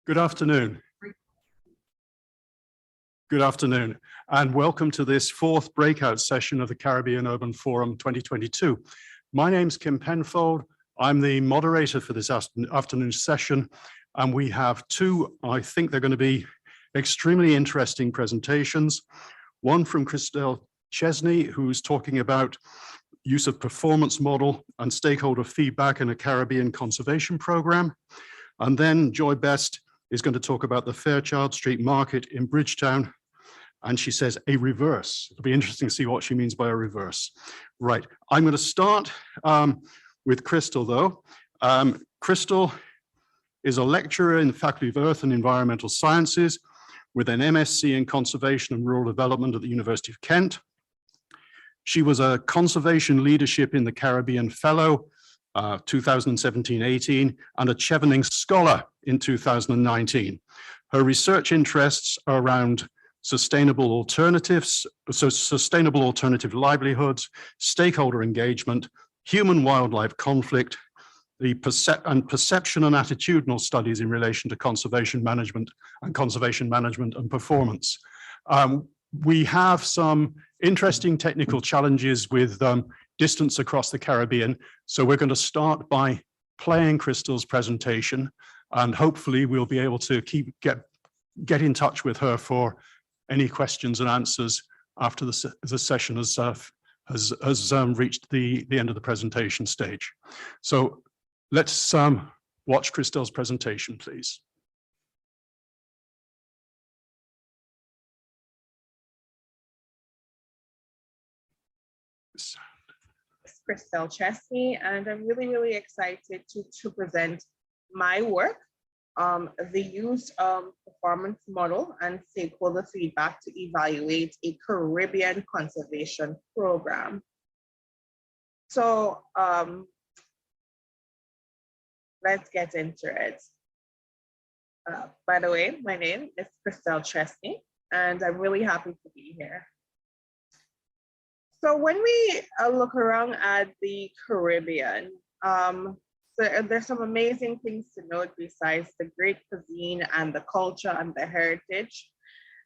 Good afternoon. Good afternoon, and welcome to this fourth breakout session of the Caribbean Urban Forum 2022. My name's Kim Penfold. I'm the moderator for this afternoon session, and we have two, I think they're going to be extremely interesting presentations. One from Christelle Chesney, who's talking about use of performance model and stakeholder feedback in a Caribbean conservation program. And then Joy Best is going to talk about the Fairchild Street Market in Bridgetown. And she says a reverse. It'll be interesting to see what she means by a reverse. Right, I'm going to start with Crystal though. Crystal is a lecturer in the Faculty of Earth and Environmental Sciences with an MSc in Conservation and Rural Development at the University of Kent. She was a Conservation Leadership in the Caribbean Fellow 2017-18 and a Chevening Scholar in 2019. Her research interests are around sustainable alternatives, so sustainable alternative livelihoods, stakeholder engagement, human-wildlife conflict, the perception and attitudinal studies in relation to conservation management and performance. We have some interesting technical challenges with distance across the Caribbean. So we're going to start by playing Crystal's presentation, and hopefully we'll be able to get in touch with her for any questions and answers after the session has reached the end of the presentation stage. So let's watch Crystal's presentation, please. Christelle Chesney, and I'm really excited to present my work, the use of performance model and stakeholder feedback to evaluate a Caribbean conservation program. So let's get into it. By the way, my name is Christelle Chesney, and I'm really happy to be here. So when we look around at the Caribbean, so there's some amazing things to note besides the great cuisine and the culture and the heritage.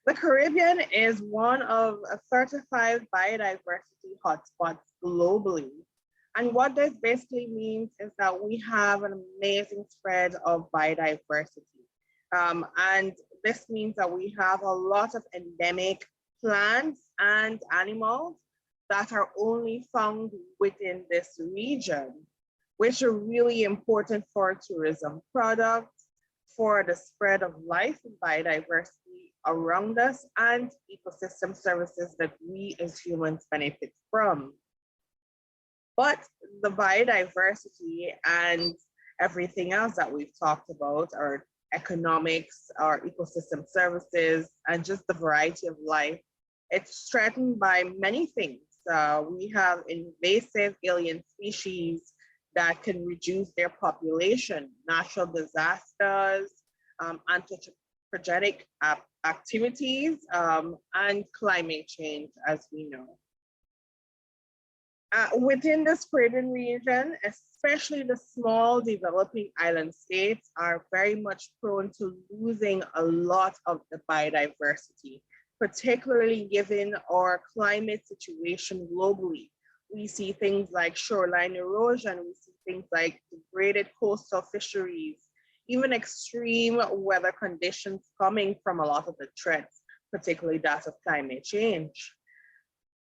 The Caribbean is one of 35 biodiversity hotspots globally. And what this basically means is that we have an amazing spread of biodiversity. And this means that we have a lot of endemic plants and animals that are only found within this region, which are really important for tourism products, for the spread of life and biodiversity around us, and ecosystem services that we as humans benefit from. But the biodiversity and everything else that we've talked about, our economics, our ecosystem services, and just the variety of life, it's threatened by many things. We have invasive alien species that can reduce their population, natural disasters, anthropogenic activities, and climate change, as we know. Within this Caribbean region, especially the small developing island states are very much prone to losing a lot of the biodiversity, particularly given our climate situation globally. We see things like shoreline erosion, we see things like degraded coastal fisheries, even extreme weather conditions coming from a lot of the threats, particularly that of climate change.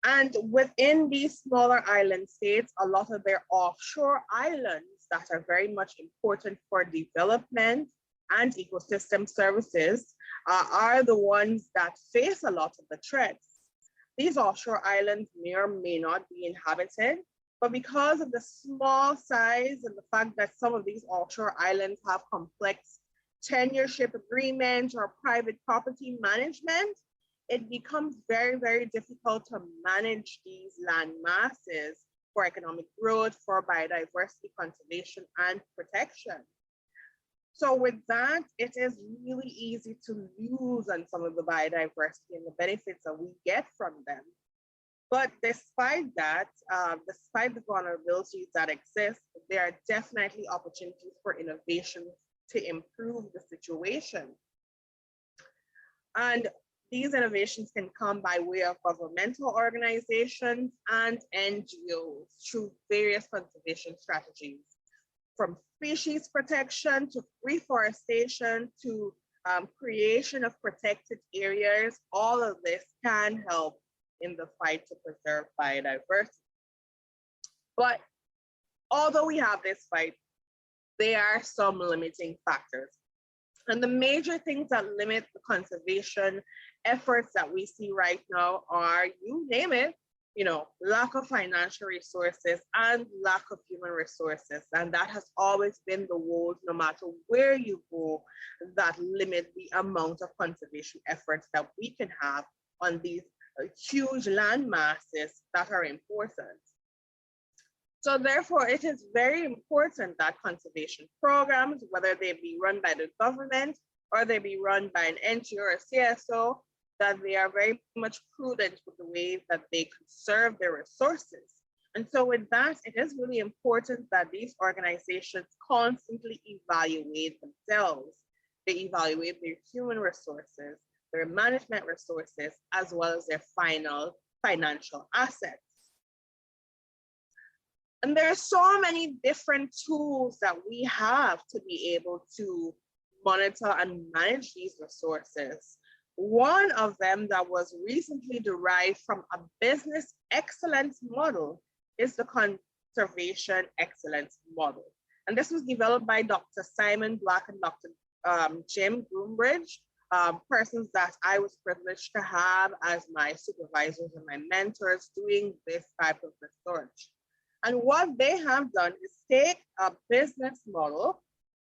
And within these smaller island states, a lot of their offshore islands that are very much important for development and ecosystem services are the ones that face a lot of the threats. These offshore islands may or may not be inhabited, but because of the small size and the fact that some of these offshore islands have complex tenureship agreements or private property management, it becomes very difficult to manage these land masses for economic growth, for biodiversity conservation and protection. So with that, it is really easy to lose on some of the biodiversity and the benefits that we get from them. But despite that, despite the vulnerabilities that exist, there are definitely opportunities for innovations to improve the situation. And these innovations can come by way of governmental organizations and NGOs through various conservation strategies, from species protection to reforestation to creation of protected areas. All of this can help in the fight to preserve biodiversity. But although we have this fight, there are some limiting factors. And the major things that limit the conservation efforts that we see right now are, you name it, lack of financial resources and lack of human resources. And that has always been the woes, no matter where you go, that limit the amount of conservation efforts that we can have on these huge land masses that are important. So therefore, it is very important that conservation programs, whether they be run by the government or they be run by an NGO or a CSO, that they are very much prudent with the way that they conserve their resources. And so with that, it is really important that these organizations constantly evaluate themselves. They evaluate their human resources, their management resources, as well as their financial assets. And there are so many different tools that we have to be able to monitor and manage these resources. One of them that was recently derived from a business excellence model is the conservation excellence model. And this was developed by Dr. Simon Black and Dr. Jim Groombridge, persons that I was privileged to have as my supervisors and my mentors doing this type of research. And what they have done is take a business model,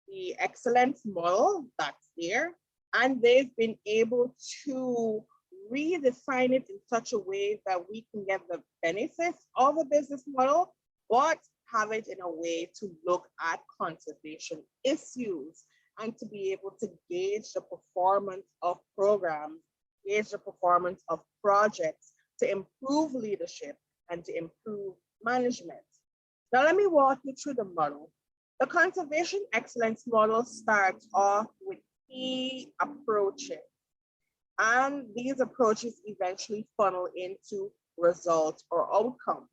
the excellence model that's there, and they've been able to redefine it in such a way that we can get the benefits of a business model, but have it in a way to look at conservation issues and to be able to gauge the performance of programs, gauge the performance of projects to improve leadership and to improve management. Now, let me walk you through the model. The conservation excellence model starts off with key approaches, and these approaches eventually funnel into results or outcomes.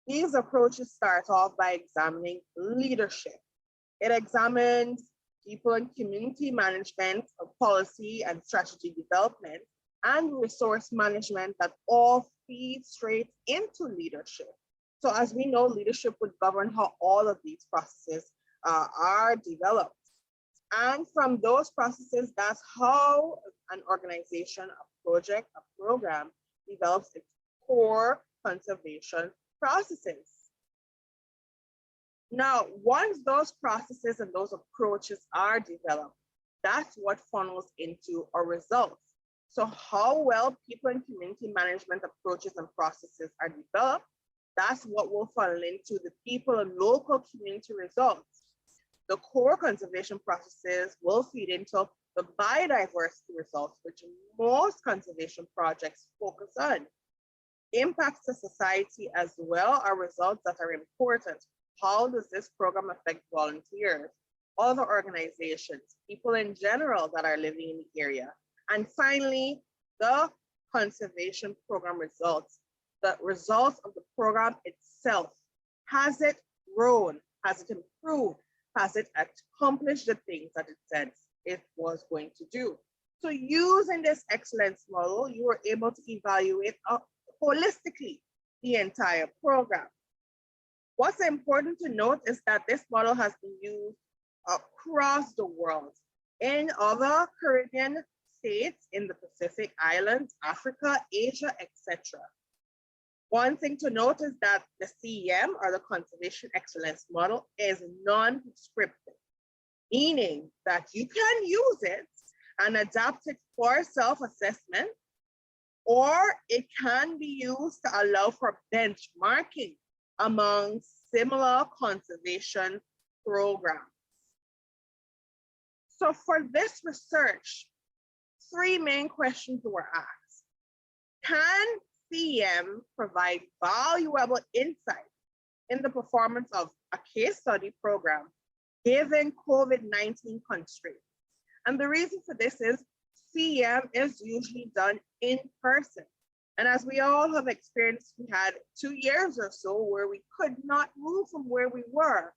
These approaches start off by examining leadership. It examines people and community management, policy and strategy development, and resource management that all feed straight into leadership. So as we know, leadership would govern how all of these processes are developed. And from those processes, that's how an organization, a project, a program develops its core conservation processes. Now, once those processes and those approaches are developed, that's what funnels into our results. So how well people and community management approaches and processes are developed, that's what will funnel into the people and local community results. The core conservation processes will feed into the biodiversity results, which most conservation projects focus on. Impacts to society as well are results that are important. How does this program affect volunteers, other organizations, people in general that are living in the area? And finally, the conservation program results. The results of the program itself. Has it grown? Has it improved? Has it accomplished the things that it said it was going to do? So using this excellence model, you were able to evaluate holistically the entire program. What's important to note is that this model has been used across the world in other Caribbean states, in the Pacific Islands, Africa, Asia, etc. One thing to note is that the CEM, or the Conservation Excellence Model, is non-prescriptive, meaning that you can use it and adapt it for self-assessment, or it can be used to allow for benchmarking among similar conservation programs. So for this research, three main questions were asked. Can CEM provide valuable insight in the performance of a case study program, given COVID-19 constraints. And the reason for this is CEM is usually done in person. And as we all have experienced, we had 2 years or so where we could not move from where we were.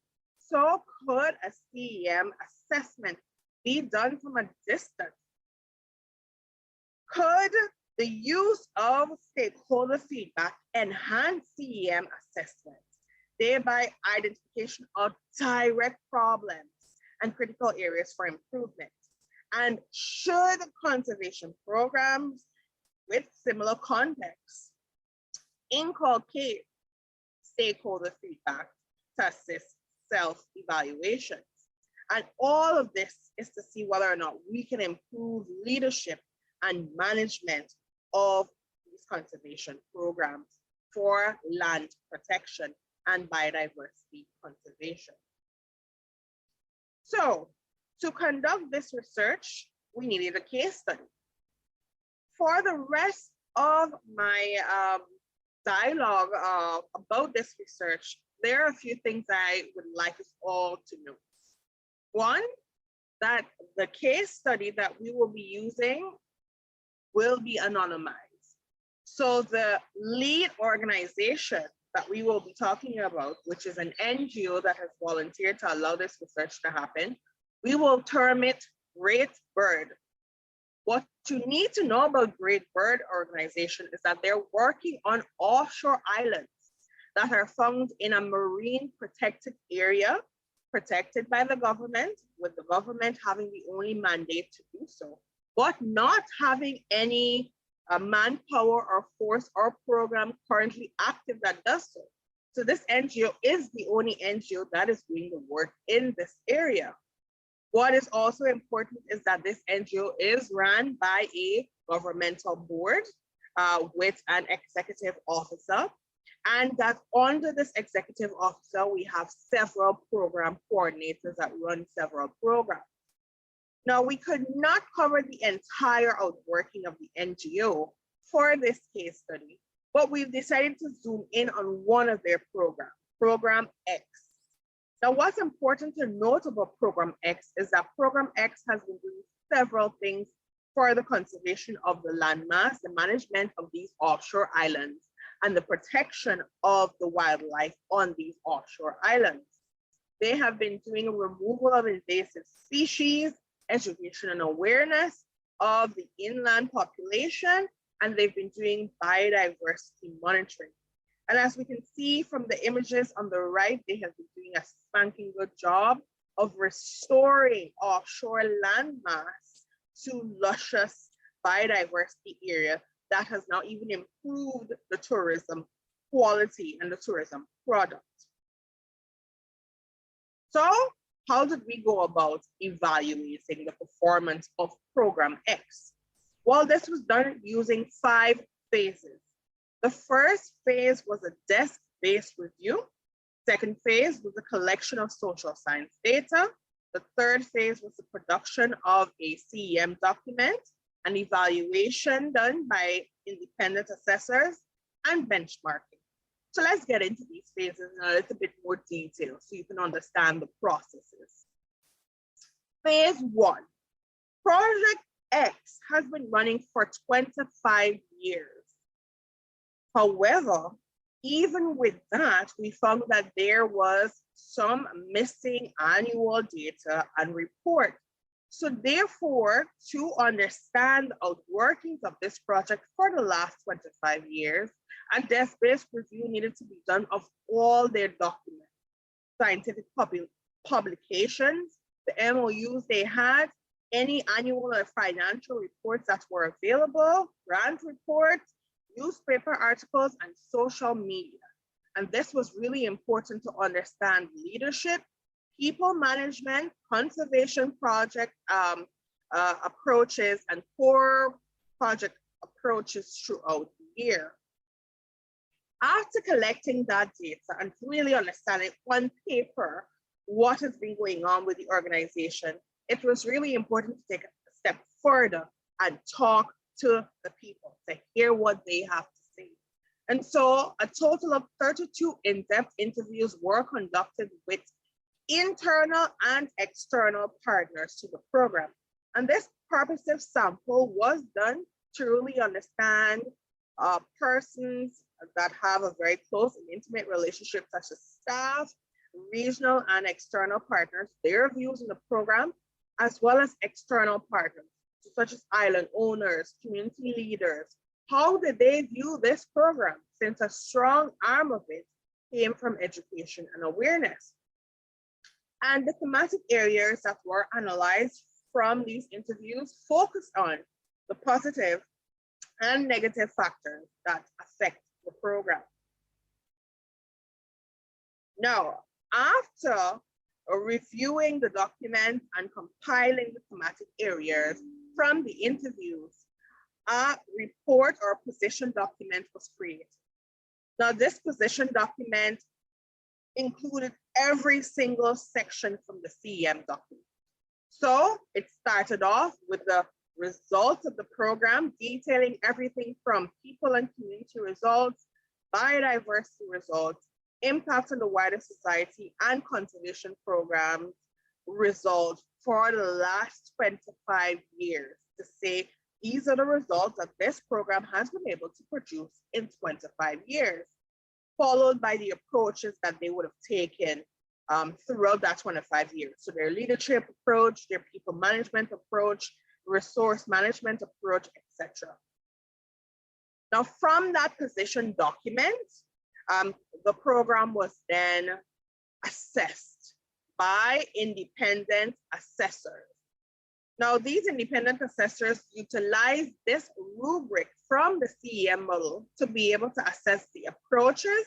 So could a CEM assessment be done from a distance? Could the use of stakeholder feedback enhance CEM assessment, thereby identification of direct problems and critical areas for improvement? And should conservation programs with similar contexts inculcate stakeholder feedback to assist self-evaluations? And all of this is to see whether or not we can improve leadership and management of these conservation programs for land protection and biodiversity conservation. So to conduct this research, we needed a case study. For the rest of my dialogue about this research, there are a few things I would like us all to know. One, that the case study that we will be using will be anonymized. So the lead organization that we will be talking about, which is an NGO that has volunteered to allow this research to happen, we will term it Great Bird. What you need to know about Great Bird organization is that they're working on offshore islands that are found in a marine protected area, protected by the government, with the government having the only mandate to do so, but not having any manpower or force or program currently active that does so. So this NGO is the only NGO that is doing the work in this area. What is also important is that this NGO is run by a governmental board with an executive officer, and that under this executive officer, we have several program coordinators that run several programs. Now, we could not cover the entire outworking of the NGO for this case study, but we've decided to zoom in on one of their programs, Program X. Now, what's important to note about Program X is that Program X has been doing several things for the conservation of the landmass, the management of these offshore islands, and the protection of the wildlife on these offshore islands. They have been doing a removal of invasive species, education and awareness of the inland population, and they've been doing biodiversity monitoring. And as we can see from the images on the right, they have been doing a spanking good job of restoring offshore landmass to luscious biodiversity area that has now even improved the tourism quality and the tourism product. So how did we go about evaluating the performance of Program X? Well, this was done using 5 phases. The first phase was a desk-based review. Second phase was the collection of social science data. The third phase was the production of a CEM document, an evaluation done by independent assessors, and benchmarking. So let's get into these phases in a little bit more detail so you can understand the processes. Phase 1, Project X has been running for 25 years. However, even with that, we found that there was some missing annual data and report. So therefore, to understand the workings of this project for the last 25 years, a desk-based review needed to be done of all their documents, scientific publications, the MOUs they had, any annual or financial reports that were available, grant reports, newspaper articles, and social media. And this was really important to understand leadership, people management, conservation project approaches, and core project approaches throughout the year. After collecting that data and really understanding on paper what has been going on with the organization, it was really important to take a step further and talk to the people to hear what they have to say. And so a total of 32 in-depth interviews were conducted with internal and external partners to the program. And this purposive sample was done to really understand persons that have a very close and intimate relationship, such as staff, regional and external partners, their views in the program, as well as external partners, such as island owners, community leaders. How did they view this program, since a strong arm of it came from education and awareness? And the thematic areas that were analyzed from these interviews focused on the positive and negative factors that affect the program. Now, after reviewing the document and compiling the thematic areas from the interviews, a report or position document was created. Now, this position document included every single section from the CEM document. So it started off with the results of the program, detailing everything from people and community results, biodiversity results, impact on the wider society, and conservation program results for the last 25 years, to say these are the results that this program has been able to produce in 25 years, followed by the approaches that they would have taken throughout that 25 years. So their leadership approach, their people management approach, resource management approach, etc. Now, from that position document, the program was then assessed by independent assessors. Now, these independent assessors utilize this rubric from the CEM model to be able to assess the approaches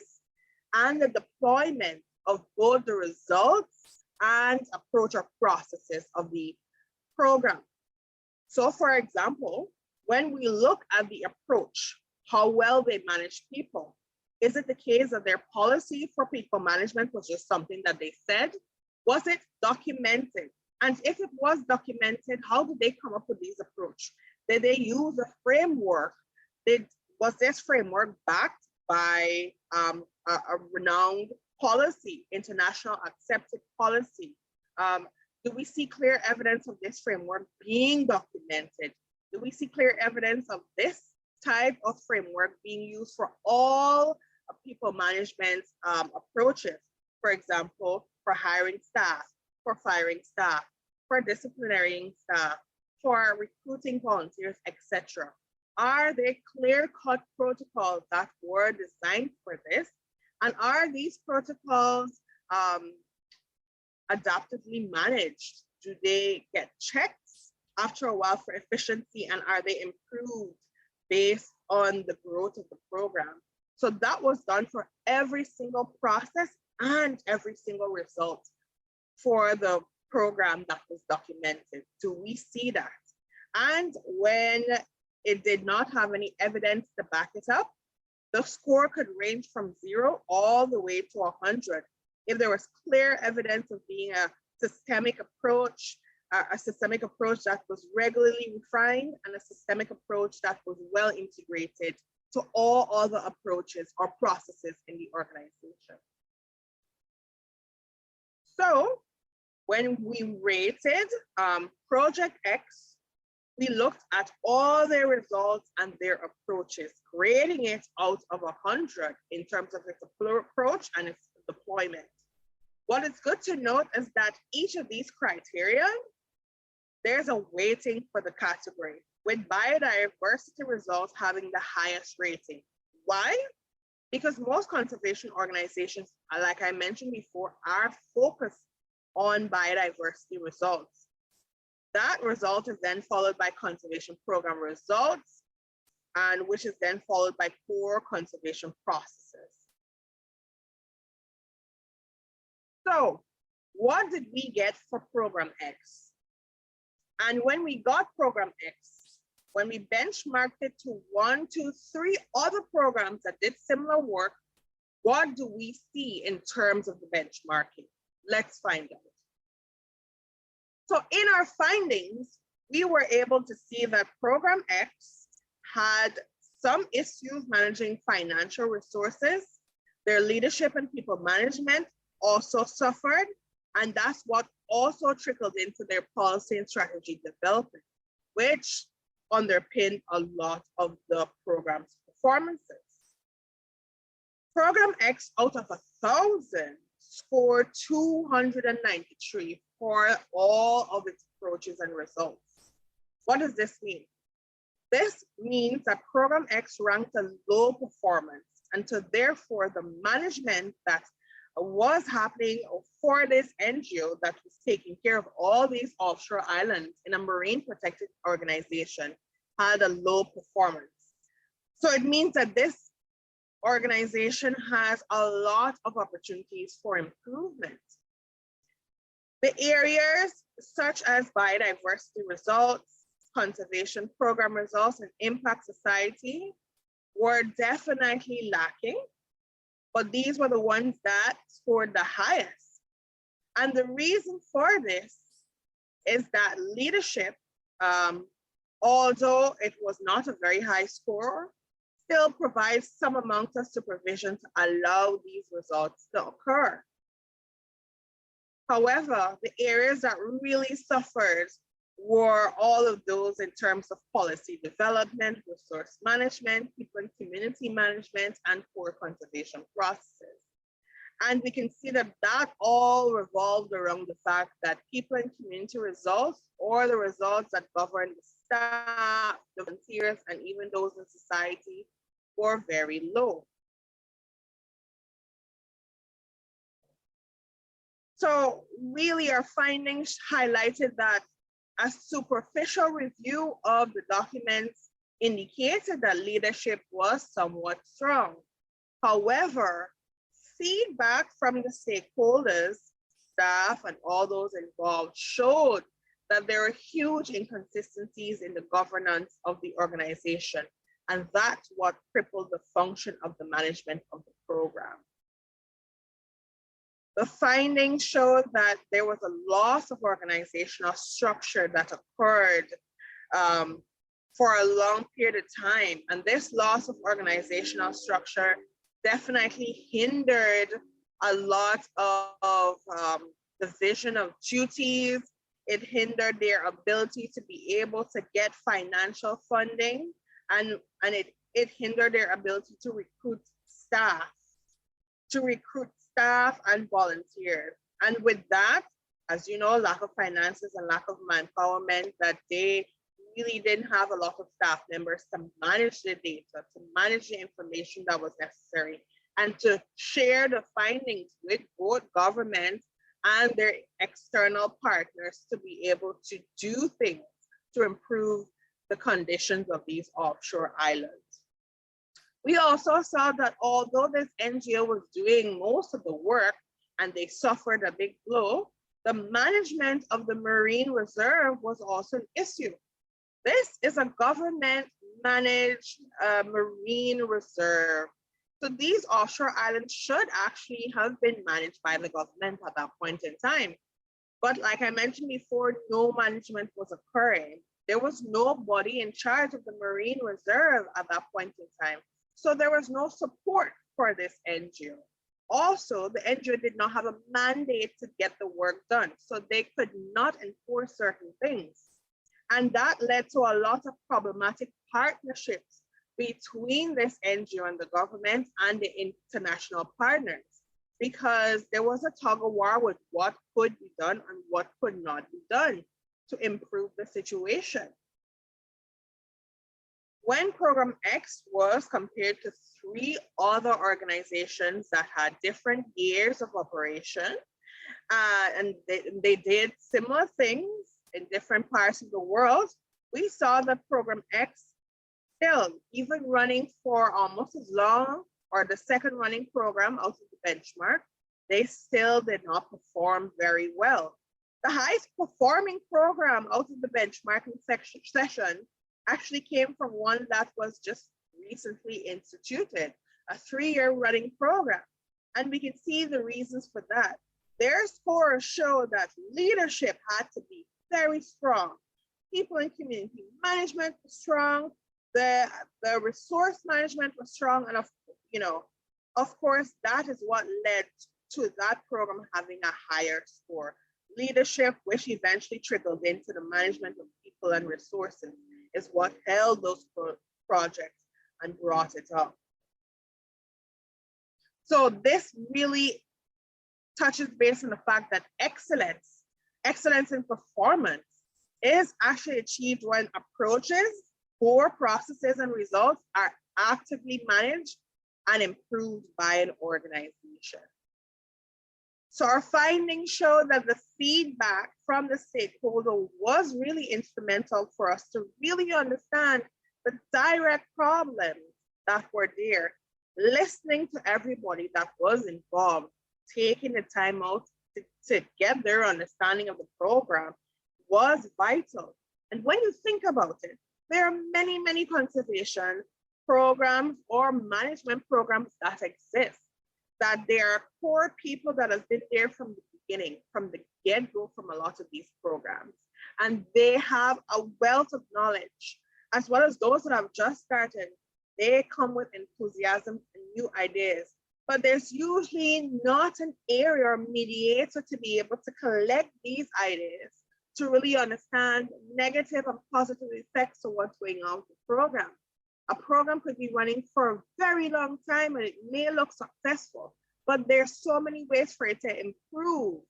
and the deployment of both the results and approach or processes of the program. So, for example, when we look at the approach, how well they manage people, is it the case that their policy for people management was just something that they said? Was it documented? And if it was documented, how did they come up with these approach? Did they use a framework? Was this framework backed by a renowned policy, international accepted policy? Do we see clear evidence of this framework being documented? Do we see clear evidence of this type of framework being used for all people management approaches? For example, for hiring staff, for firing staff, for disciplinating staff, for recruiting volunteers, etc. Are there clear-cut protocols that were designed for this? And are these protocols adaptively managed? Do they get checked after a while for efficiency, and are they improved based on the growth of the program? So that was done for every single process and every single result for the program that was documented. Do we see that? And when it did not have any evidence to back it up, the score could range from 0 all the way to 100. If there was clear evidence of being a systemic approach that was regularly refined, and a systemic approach that was well integrated to all other approaches or processes in the organization. So when we rated Project X, we looked at all their results and their approaches, grading it out of 100 in terms of its approach and its deployment. What is good to note is that each of these criteria, there's a weighting for the category, with biodiversity results having the highest rating. Why? Because most conservation organizations, like I mentioned before, are focused on biodiversity results. That result is then followed by conservation program results, and which is then followed by core conservation processes. So what did we get for Program X? And when we got Program X, when we benchmarked it to 1, 2, 3 other programs that did similar work, what do we see in terms of the benchmarking? Let's find out. So in our findings, we were able to see that Program X had some issues managing financial resources. Their leadership and people management also suffered, And that's what also trickled into their policy and strategy development, which underpinned a lot of the program's performances. Program X out of 1,000 scored 293 for all of its approaches and results. What does this mean? This means that Program X ranked a low performance, and so therefore the management that was happening for this NGO that was taking care of all these offshore islands in a marine protected organization had a low performance. So it means that this organization has a lot of opportunities for improvement. The areas such as biodiversity results, conservation program results, and impact society were definitely lacking, but these were the ones that scored the highest. And the reason for this is that leadership, although it was not a very high score, still provides some amount of supervision to allow these results to occur. However, the areas that really suffered were all of those in terms of policy development, resource management, people and community management, and poor conservation processes. And we can see that that all revolved around the fact that people and community results, or the results that govern the staff, the volunteers, and even those in society, were very low. So really our findings highlighted that a superficial review of the documents indicated that leadership was somewhat strong. However, feedback from the stakeholders, staff, and all those involved showed that there are huge inconsistencies in the governance of the organization, and that's what crippled the function of the management of the program. The findings showed that there was a loss of organizational structure that occurred for a long period of time. And this loss of organizational structure definitely hindered a lot of the vision of duties. It hindered their ability to be able to get financial funding, and it hindered their ability to recruit staff and volunteers. And with that, as you know, lack of finances and lack of manpower meant that they really didn't have a lot of staff members to manage the data, to manage the information that was necessary, and to share the findings with both government and their external partners to be able to do things to improve the conditions of these offshore islands. We also saw that although this NGO was doing most of the work and they suffered a big blow, the management of the Marine Reserve was also an issue. This is a government managed Marine Reserve. So these offshore islands should actually have been managed by the government at that point in time. But like I mentioned before, no management was occurring. There was nobody in charge of the Marine Reserve at that point in time. So there was no support for this NGO. Also, the NGO did not have a mandate to get the work done, so they could not enforce certain things. And that led to a lot of problematic partnerships between this NGO and the government and the international partners, because there was a tug of war with what could be done and what could not be done to improve the situation. When Program X was compared to 3 other organizations that had different years of operation, and they did similar things in different parts of the world, we saw that Program X still, even running for almost as long, or the second running program out of the benchmark, they still did not perform very well. The highest performing program out of the benchmarking session actually came from one that was just recently instituted, a 3-year running program. And we can see the reasons for that. Their scores show that leadership had to be very strong. People and community management was strong. The resource management was strong. And of course, that is what led to that program having a higher score. Leadership, which eventually trickled into the management of people and resources, is what held those projects and brought it up. So this really touches base on the fact that excellence in performance is actually achieved when approaches, core processes, and results are actively managed and improved by an organization. So our findings show that the feedback from the stakeholder was really instrumental for us to really understand the direct problems that were there, listening to everybody that was involved, taking the time out to get their understanding of the program was vital. And when you think about it, there are many, many conservation programs or management programs that exist, that there are core people that have been there from the beginning, from the get-go, from a lot of these programs. And they have a wealth of knowledge, as well as those that have just started. They come with enthusiasm and new ideas, but there's usually not an area or mediator to be able to collect these ideas to really understand negative and positive effects of what's going on with the program. A program could be running for a very long time and it may look successful, but there's so many ways for it to improve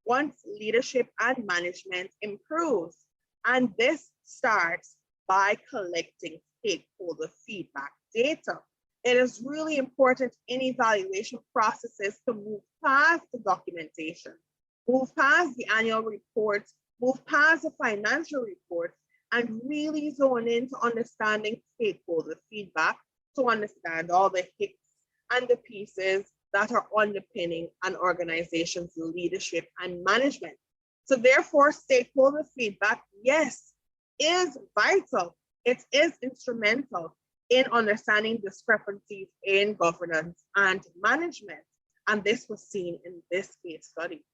once leadership and management improves. And this starts by collecting stakeholder feedback data. It is really important in evaluation processes to move past the documentation, move past the annual reports, move past the financial reports, and really zone into understanding stakeholder feedback to understand all the hicks and the pieces that are underpinning an organization's leadership and management. So therefore, stakeholder feedback, yes, is vital. It is instrumental in understanding discrepancies in governance and management. And this was seen in this case study.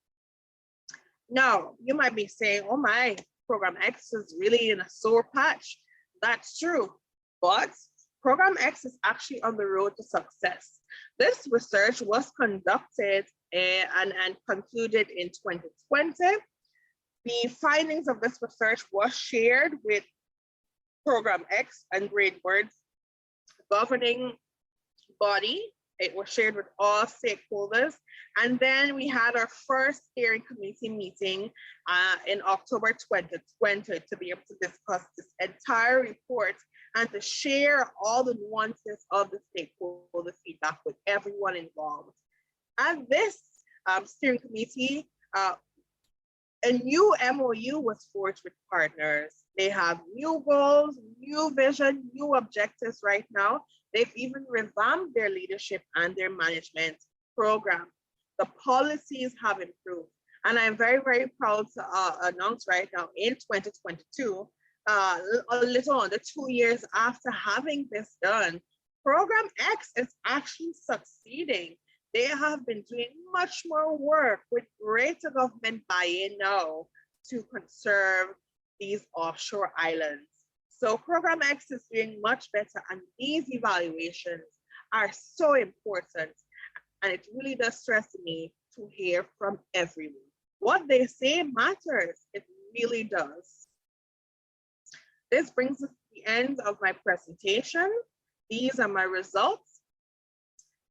Now, you might be saying, oh my, Program X is really in a sore patch. That's true, but Program X is actually on the road to success. This research was conducted and concluded in 2020. The findings of this research was shared with Program X and Greenbird's governing body. It was shared with all stakeholders. And then we had our first steering committee meeting in October 2020 to be able to discuss this entire report and to share all the nuances of the stakeholder feedback with everyone involved. And this steering committee, a new MOU was forged with partners. They have new goals, new vision, new objectives right now. They've even revamped their leadership and their management program. The policies have improved. And I'm very, very proud to announce right now in 2022, a little under 2 years after having this done, Program X is actually succeeding. They have been doing much more work with greater government buy-in now to conserve these offshore islands. So Program X is doing much better, and these evaluations are so important. And it really does stress me to hear from everyone. What they say matters, it really does. This brings us to the end of my presentation. These are my results.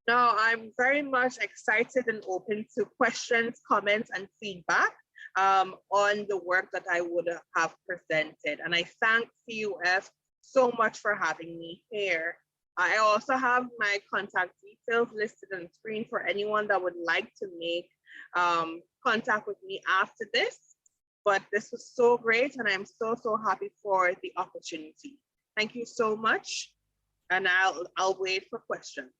Now, I'm very much excited and open to questions, comments, and feedback on the work that I would have presented. And I thank CUF so much for having me here. I also have my contact details listed on the screen for anyone that would like to make contact with me after this. But this was so great, and I'm so, so happy for the opportunity. Thank you so much, and I'll wait for questions.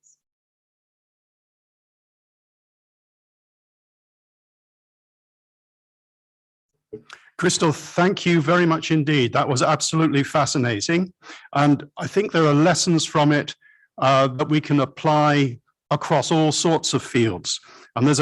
Crystal, thank you very much indeed. That was absolutely fascinating. And I think there are lessons from it that we can apply across all sorts of fields. And there's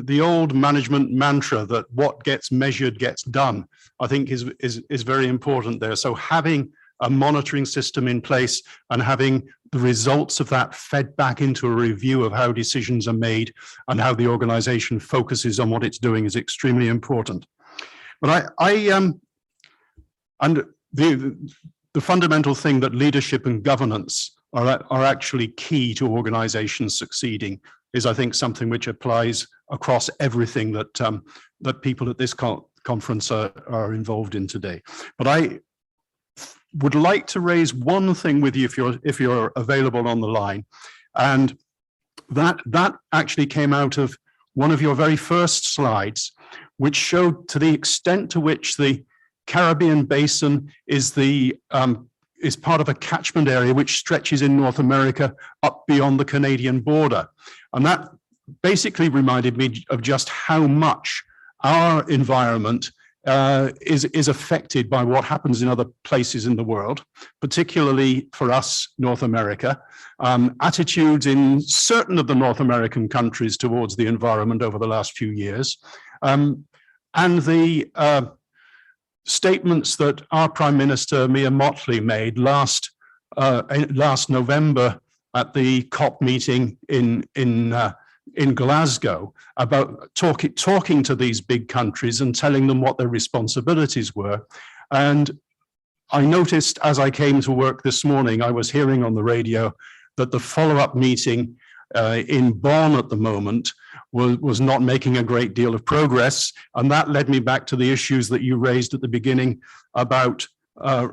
the old management mantra that what gets measured gets done, I think is very important there. So having a monitoring system in place and having the results of that fed back into a review of how decisions are made and how the organization focuses on what it's doing is extremely important. But and the fundamental thing that leadership and governance are actually key to organizations succeeding is, I think, something which applies across everything that that people at this conference are involved in today. But I would like to raise one thing with you if you're available on the line, and that actually came out of one of your very first slides, which showed to the extent to which the Caribbean basin is part of a catchment area which stretches in North America up beyond the Canadian border. And that basically reminded me of just how much our environment is affected by what happens in other places in the world, particularly for us, North America. Attitudes in certain of the North American countries towards the environment over the last few years, and the statements that our Prime Minister, Mia Mottley, made last November at the COP meeting in Glasgow about talking to these big countries and telling them what their responsibilities were. And I noticed as I came to work this morning, I was hearing on the radio that the follow-up meeting in Bonn at the moment was not making a great deal of progress. And that led me back to the issues that you raised at the beginning about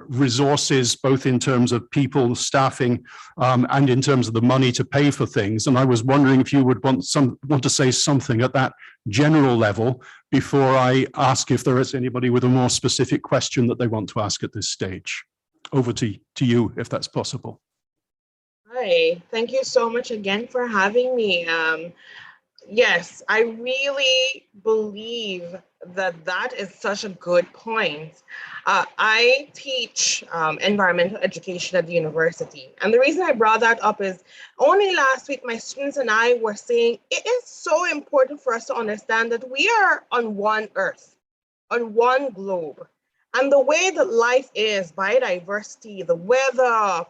resources, both in terms of people, staffing, and in terms of the money to pay for things. And I was wondering if you would want to say something at that general level before I ask if there is anybody with a more specific question that they want to ask at this stage. Over to you, if that's possible. Hi, thank you so much again for having me. Yes, I really believe that is such a good point. I teach environmental education at the university. And the reason I brought that up is only last week, my students and I were saying it is so important for us to understand that we are on one earth, on one globe. And the way that life is, biodiversity, the weather,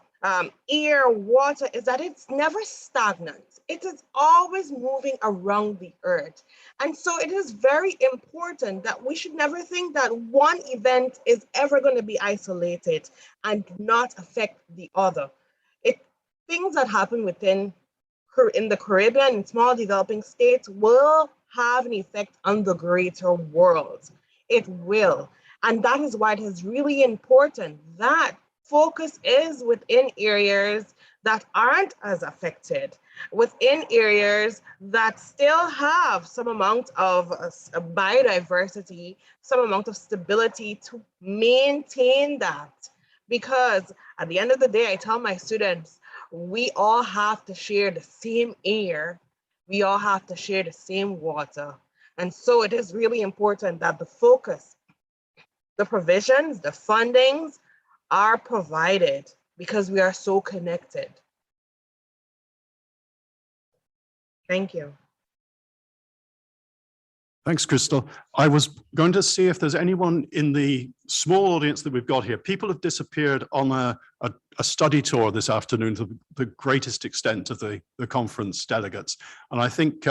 air, water, is that it's never stagnant. It is always moving around the earth. And so it is very important that we should never think that one event is ever going to be isolated and not affect the other. Things that happen in the Caribbean and small developing states will have an effect on the greater world. It will. And that is why it is really important that focus is within areas that aren't as affected, within areas that still have some amount of biodiversity, some amount of stability to maintain that. Because at the end of the day, I tell my students, we all have to share the same air. We all have to share the same water. And so it is really important that the focus, the provisions, the fundings are provided because we are so connected. Thank you. Thanks, Crystal. I was going to see if there's anyone in the small audience that we've got here. People have disappeared on a study tour this afternoon to the greatest extent of the conference delegates. And I think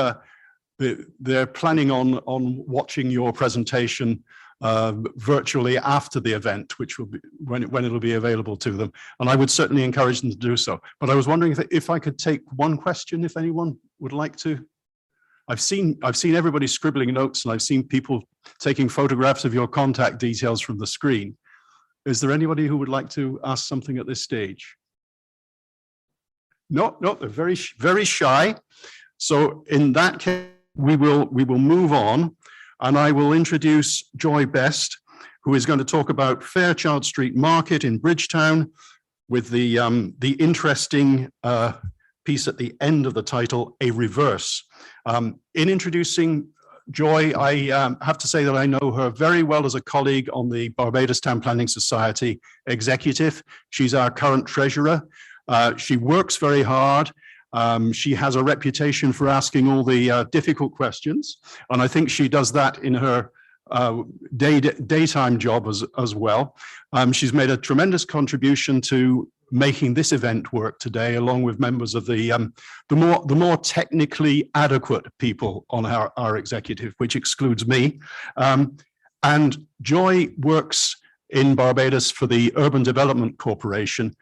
they're planning on watching your presentation virtually after the event, which will be when it'll be available to them. And I would certainly encourage them to do so. But I was wondering if I could take one question, if anyone would like to. I've seen everybody scribbling notes, and I've seen people taking photographs of your contact details from the screen. Is there anybody who would like to ask something at this stage? No, they're very, very shy. So in that case, we will move on, and I will introduce Joy Best, who is going to talk about Fairchild Street Market in Bridgetown, with the interesting piece at the end of the title, A Reverse. In introducing Joy, I have to say that I know her very well as a colleague on the Barbados Town Planning Society executive. She's our current treasurer. She works very hard. She has a reputation for asking all the difficult questions, and I think she does that in her daytime job as well. She's made a tremendous contribution to making this event work today, along with members of the more technically adequate people on our executive, which excludes me. And Joy works in Barbados for the Urban Development Corporation,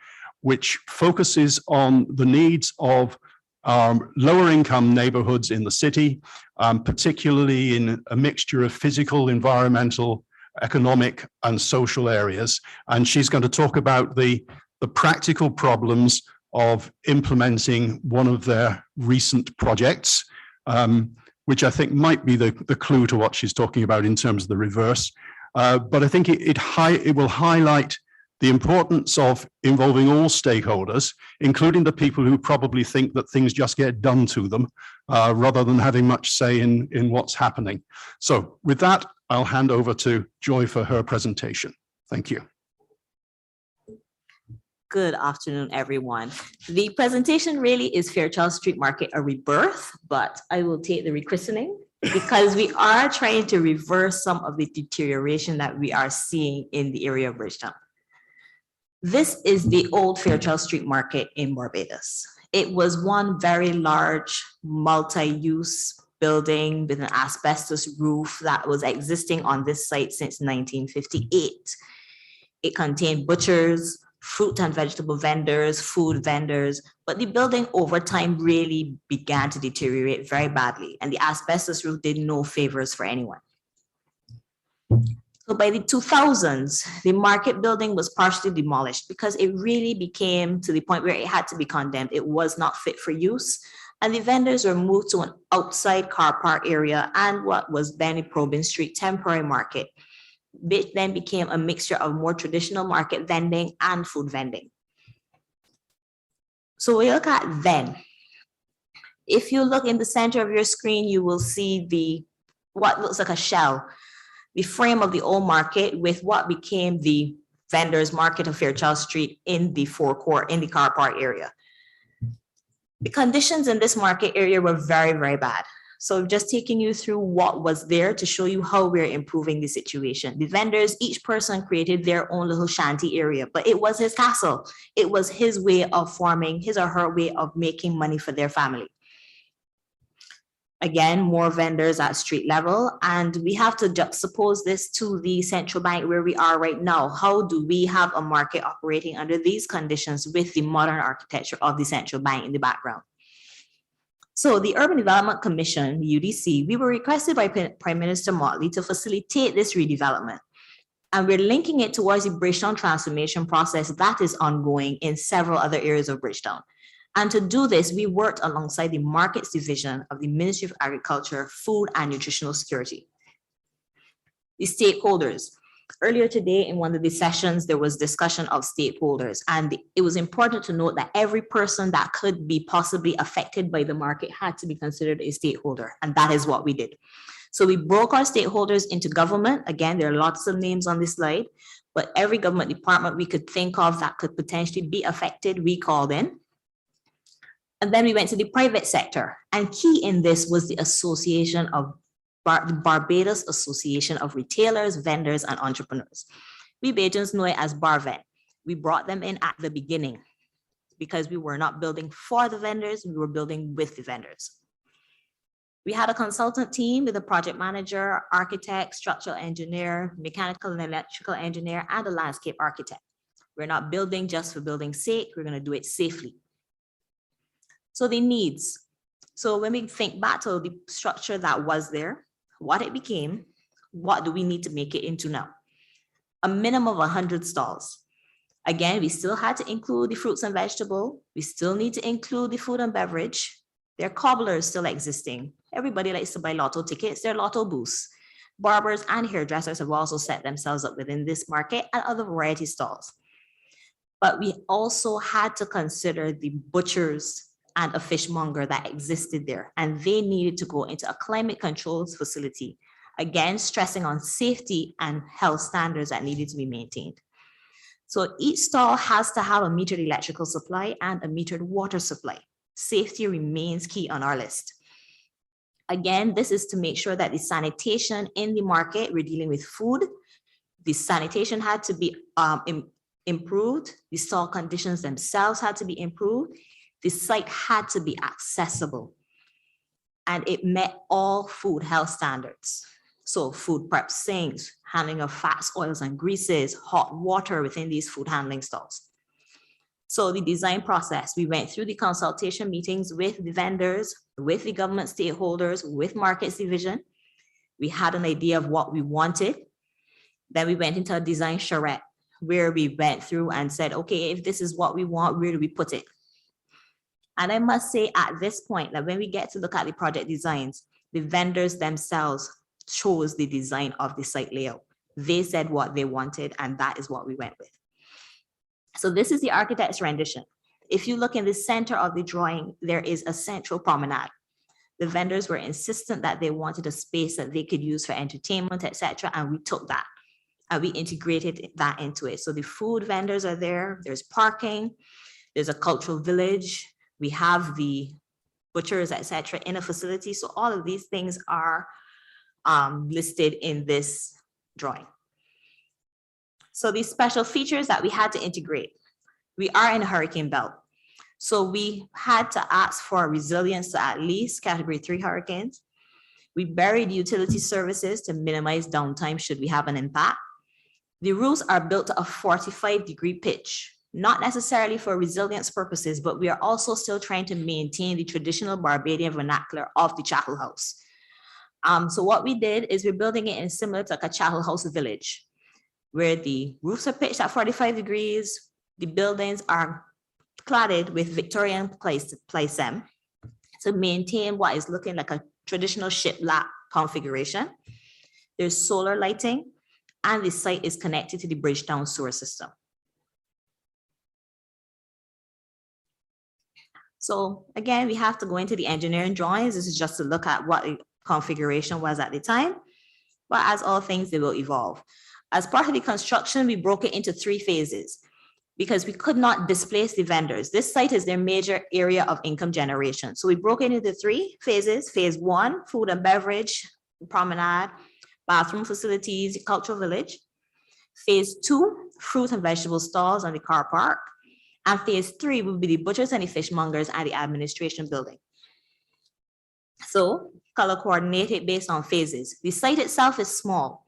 which focuses on the needs of lower income neighborhoods in the city, particularly in a mixture of physical, environmental, economic, and social areas. And she's going to talk about the practical problems of implementing one of their recent projects, which I think might be the clue to what she's talking about in terms of the reverse. But I think it will highlight the importance of involving all stakeholders, including the people who probably think that things just get done to them, rather than having much say in what's happening. So with that, I'll hand over to Joy for her presentation. Thank you. Good afternoon, everyone. The presentation really is Fairchild Street Market, a rebirth, but I will take the rechristening because we are trying to reverse some of the deterioration that we are seeing in the area of Bridgetown. This is the old Fairchild Street Market in Barbados. It was one very large multi-use building with an asbestos roof that was existing on this site since 1958. It contained butchers, fruit and vegetable vendors, food vendors, but the building over time really began to deteriorate very badly, and the asbestos roof did no favors for anyone. So by the 2000s, the market building was partially demolished because it really became to the point where it had to be condemned. It was not fit for use, and the vendors were moved to an outside car park area and what was then a Probin Street temporary market, which then became a mixture of more traditional market vending and food vending. So we look at then. If you look in the center of your screen, you will see what looks like a shell, the frame of the old market with what became the vendors market of Fairchild Street in the forecourt, in the car park area. The conditions in this market area were very, very bad. So just taking you through what was there to show you how we're improving the situation. The vendors, each person created their own little shanty area, but it was his castle. It was his way of forming, his or her way of making money for their family. Again, more vendors at street level, and we have to juxtapose this to the central bank where we are right now. How do we have a market operating under these conditions with the modern architecture of the central bank in the background? So the Urban Development Commission, UDC, we were requested by Prime Minister Motley to facilitate this redevelopment. And we're linking it towards the Bridgetown transformation process that is ongoing in several other areas of Bridgetown. And to do this, we worked alongside the Markets Division of the Ministry of Agriculture, Food and Nutritional Security. The stakeholders. Earlier today in one of the sessions, there was discussion of stakeholders, and it was important to note that every person that could be possibly affected by the market had to be considered a stakeholder, and that is what we did. So we broke our stakeholders into government. Again, there are lots of names on this slide, but every government department we could think of that could potentially be affected, we called in. And then we went to the private sector, and key in this was the association of Barbados Association of Retailers, Vendors, and Entrepreneurs. We Bajans know it as BARVEN. We brought them in at the beginning because we were not building for the vendors, we were building with the vendors. We had a consultant team with a project manager, architect, structural engineer, mechanical and electrical engineer, and a landscape architect. We're not building just for building's sake, we're going to do it safely. So the needs. So when we think back to the structure that was there, what it became, what do we need to make it into now? A minimum of 100 stalls. Again, we still had to include the fruits and vegetable. We still need to include the food and beverage. There are cobblers still existing. Everybody likes to buy lotto tickets. There are lotto booths. Barbers and hairdressers have also set themselves up within this market and other variety stalls. But we also had to consider the butchers and a fishmonger that existed there, and they needed to go into a climate controlled facility, again stressing on safety and health standards that needed to be maintained. So each stall has to have a metered electrical supply and a metered water supply. Safety remains key on our list. Again, this is to make sure that the sanitation in the market, we're dealing with food, the sanitation had to be improved, the stall conditions themselves had to be improved, the site had to be accessible, and it met all food health standards. So food prep sinks, handling of fats, oils, and greases, hot water within these food handling stalls. So the design process, we went through the consultation meetings with the vendors, with the government stakeholders, with markets division. We had an idea of what we wanted. Then we went into a design charrette where we went through and said, okay, if this is what we want, where do we put it? And I must say at this point that when we get to look at the project designs, the vendors themselves chose the design of the site layout. They said what they wanted, and that is what we went with. So this is the architect's rendition. If you look in the center of the drawing, there is a central promenade. The vendors were insistent that they wanted a space that they could use for entertainment, etc., and we took that and we integrated that into it. So the food vendors are there, there's parking, there's a cultural village, we have the butchers, etc., in a facility. So all of these things are listed in this drawing. So these special features that we had to integrate, we are in a hurricane belt. So we had to ask for resilience to at least category 3 hurricanes. We buried utility services to minimize downtime should we have an impact. The roofs are built to a 45-degree pitch, not necessarily for resilience purposes, but we are also still trying to maintain the traditional Barbadian vernacular of the chattel house. So what we did is we're building it in similar to like a chattel house village, where the roofs are pitched at 45 degrees, the buildings are cladded with Victorian plycem to maintain what is looking like a traditional shiplap configuration. There's solar lighting, and the site is connected to the Bridgetown sewer system. So again, we have to go into the engineering drawings. This is just to look at what the configuration was at the time, but as all things, they will evolve. As part of the construction, we broke it into 3 phases because we could not displace the vendors. This site is their major area of income generation. So we broke it into 3 phases. Phase 1, food and beverage, promenade, bathroom facilities, cultural village. Phase 2, fruit and vegetable stalls and the car park. And phase 3 will be the butchers and the fishmongers and the administration building. So color coordinated based on phases. The site itself is small.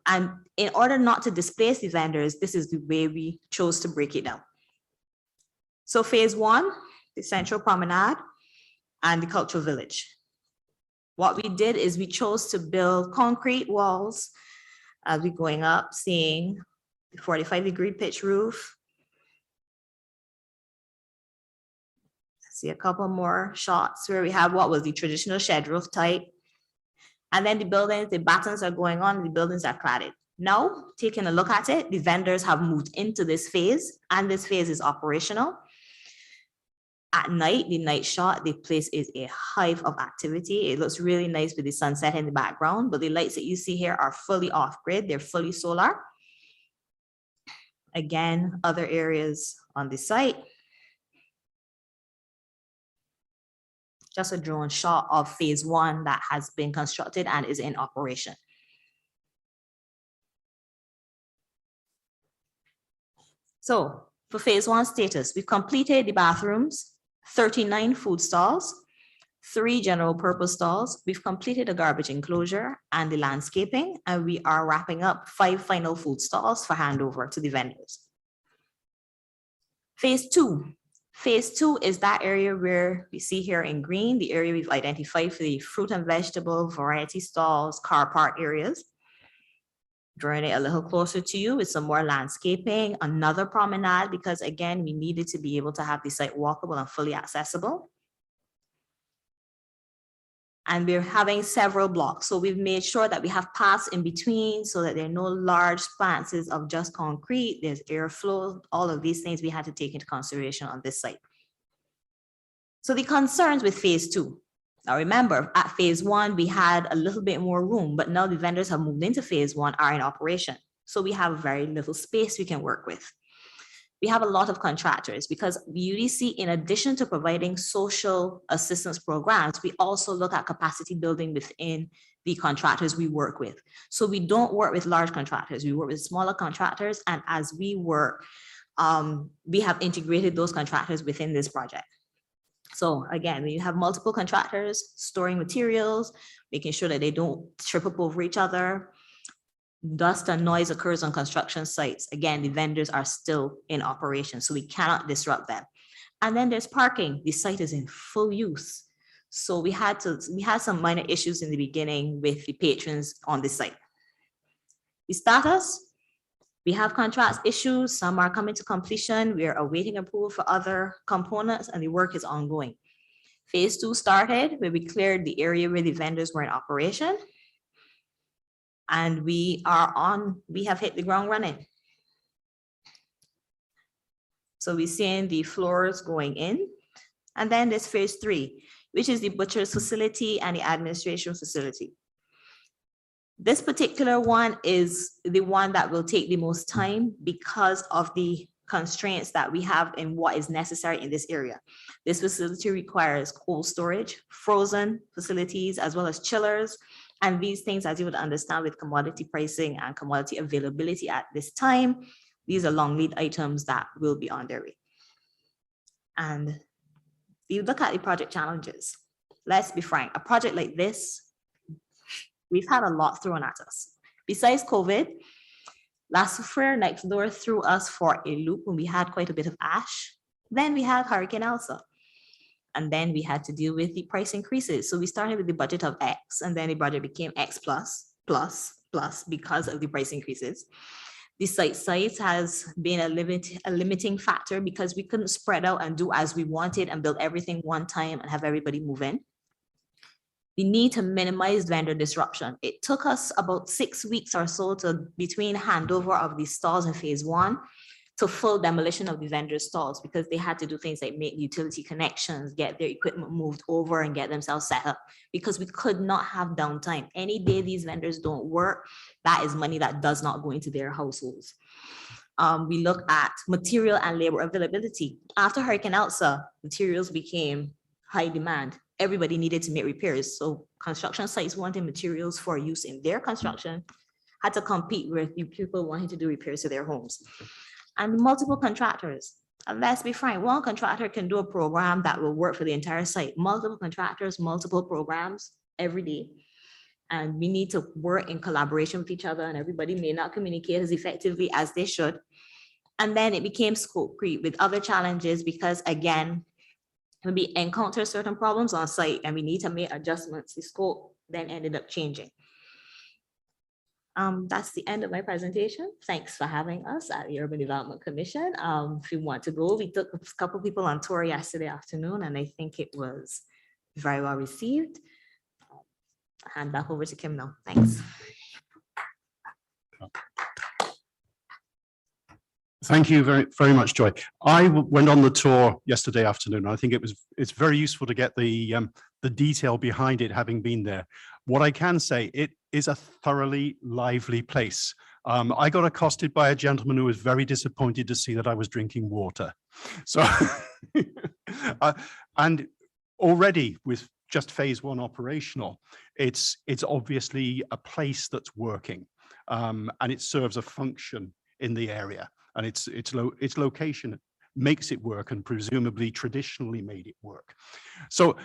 And in order not to displace the vendors, this is the way we chose to break it down. So phase 1, the central promenade and the cultural village. What we did is we chose to build concrete walls as we're going up, seeing the 45-degree pitch roof. See a couple more shots where we have what was the traditional shed roof type. And then the buildings, the battens are going on, the buildings are cladded. Now, taking a look at it, the vendors have moved into this phase, and this phase is operational. At night, the night shot, the place is a hive of activity. It looks really nice with the sunset in the background, but the lights that you see here are fully off-grid, they're fully solar. Again, other areas on the site. Just a drone shot of phase 1 that has been constructed and is in operation. So for phase 1 status, we've completed the bathrooms, 39 food stalls, 3 general purpose stalls. We've completed a garbage enclosure and the landscaping, and we are wrapping up 5 final food stalls for handover to the vendors. Phase 2. Phase 2 is that area where we see here in green, the area we've identified for the fruit and vegetable, variety stalls, car park areas. Drawing it a little closer to you with some more landscaping, another promenade, because again, we needed to be able to have the site walkable and fully accessible. And we're having several blocks. So we've made sure that we have paths in between so that there are no large expanses of just concrete, there's airflow, all of these things we had to take into consideration on this site. So the concerns with phase 2. Now remember, at phase 1, we had a little bit more room, but now the vendors have moved into phase 1, are in operation. So we have very little space we can work with. we have a lot of contractors because UDC, in addition to providing social assistance programs, we also look at capacity building within the contractors we work with. So we don't work with large contractors, we work with smaller contractors. And as we work, we have integrated those contractors within this project. So again, we have multiple contractors storing materials, making sure that they don't trip up over each other. Dust and noise occurs on construction sites. Again, the vendors are still in operation, so we cannot disrupt them. And then there's parking. The site is in full use. So we had some minor issues in the beginning with the patrons on the site. The status, we have contracts issues. Some are coming to completion. We are awaiting approval for other components, and the work is ongoing. Phase 2 started where we cleared the area where the vendors were in operation. And we have hit the ground running. So we're seeing the floors going in. And then there's phase 3, which is the butcher's facility and the administration facility. This particular one is the one that will take the most time because of the constraints that we have in what is necessary in this area. This facility requires cold storage, frozen facilities, as well as chillers. And these things, as you would understand with commodity pricing and commodity availability at this time, these are long lead items that will be on their way. And if you look at the project challenges, let's be frank, a project like this, we've had a lot thrown at us. Besides COVID, last year, next door threw us for a loop when we had quite a bit of ash. Then we had Hurricane Elsa. And then we had to deal with the price increases. So we started with the budget of X, and then the budget became X plus because of the price increases. The site size has been a limiting factor because we couldn't spread out and do as we wanted and build everything one time and have everybody move in. The need to minimize vendor disruption. It took us about 6 weeks or so between handover of the stalls in phase 1 to full demolition of the vendor stalls, because they had to do things like make utility connections, get their equipment moved over and get themselves set up, because we could not have downtime. Any day these vendors don't work, that is money that does not go into their households. We look at material and labor availability. After Hurricane Elsa, materials became high demand. Everybody needed to make repairs. So construction sites wanting materials for use in their construction had to compete with the people wanting to do repairs to their homes. And multiple contractors. And let's be frank, one contractor can do a program that will work for the entire site. Multiple contractors, multiple programs every day. And we need to work in collaboration with each other, and everybody may not communicate as effectively as they should. And then it became scope creep with other challenges because, again, when we encounter certain problems on site and we need to make adjustments, the scope then ended up changing. That's the end of my presentation. Thanks for having us at the Urban Development Commission. If you want to go, we took a couple people on tour yesterday afternoon, and I think it was very well received. I'll hand back over to Kim now. Thanks. Thank you very much, Joy. I went on the tour yesterday afternoon. I think it's very useful to get the detail behind it, having been there. What I can say, it is a thoroughly lively place. I got accosted by a gentleman who was very disappointed to see that I was drinking water. So, and already with just phase 1 operational, it's obviously a place that's working, and it serves a function in the area, and its location makes it work, and presumably traditionally made it work. So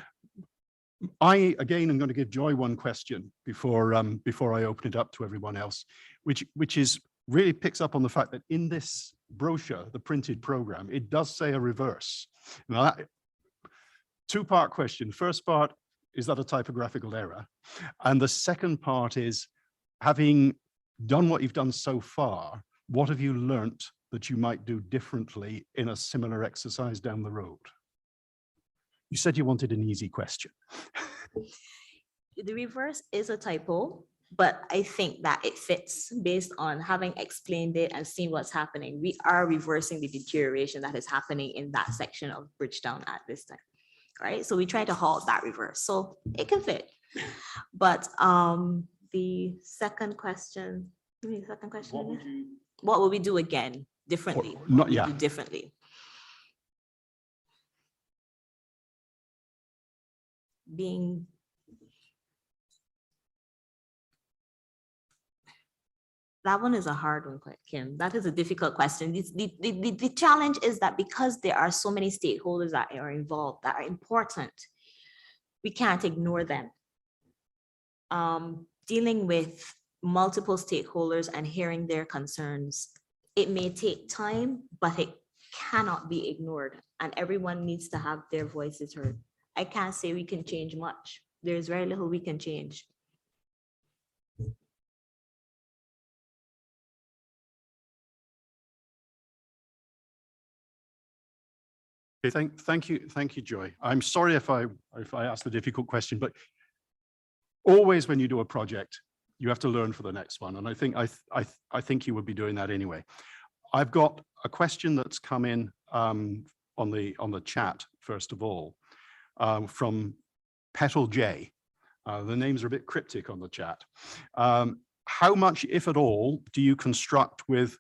I, again, am going to give Joy one question before I open it up to everyone else, which is really picks up on the fact that in this brochure, the printed program, it does say a reverse. Now, that, two-part question. First part, is that a typographical error? And the second part is, having done what you've done so far, what have you learnt that you might do differently in a similar exercise down the road? You said you wanted an easy question. The reverse is a typo, but I think that it fits based on having explained it and seen what's happening. We are reversing the deterioration that is happening in that section of Bridgetown at this time, right? So we try to halt that reverse, so it can fit. But the second question, what will we do again differently. not We yeah. do differently. That one is a hard one, Kim. That is a difficult question. The challenge is that because there are so many stakeholders that are involved that are important, we can't ignore them. Dealing with multiple stakeholders and hearing their concerns, it may take time, but it cannot be ignored, and everyone needs to have their voices heard. I can't say we can change much. There's very little we can change. Okay, thank you, Joy. I'm sorry if I asked a difficult question, but always when you do a project, you have to learn for the next one, and I think you would be doing that anyway. I've got a question that's come in on the chat first of all from Petal J. The names are a bit cryptic on the chat. How much, if at all, do you construct with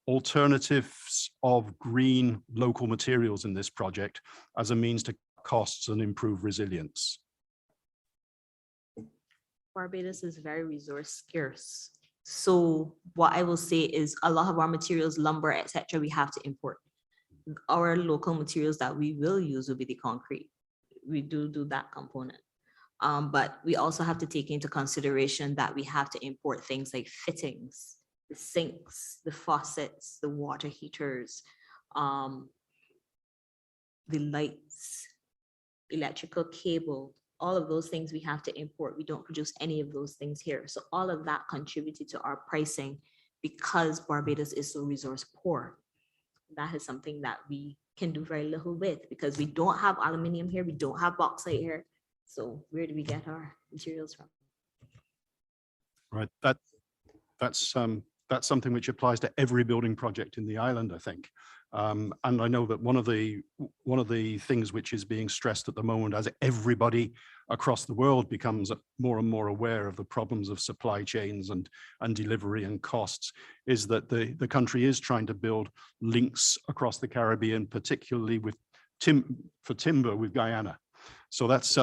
alternatives of green local materials in this project as a means to cut costs and improve resilience? Barbados is very resource scarce. So what I will say is a lot of our materials, lumber, etc., we have to import. Our local materials that we will use will be the concrete. We do that component. But we also have to take into consideration that we have to import things like fittings, the sinks, the faucets, the water heaters, the lights, electrical cable, all of those things we have to import. We don't produce any of those things here. So all of that contributed to our pricing because Barbados is so resource poor. That is something that we can do very little with because we don't have aluminum here, we don't have bauxite here. So where do we get our materials from? Right, that's something which applies to every building project in the island, I think. And I know that one of the things which is being stressed at the moment as everybody across the world becomes more and more aware of the problems of supply chains and delivery and costs is that the country is trying to build links across the Caribbean, particularly with timber with Guyana. So that's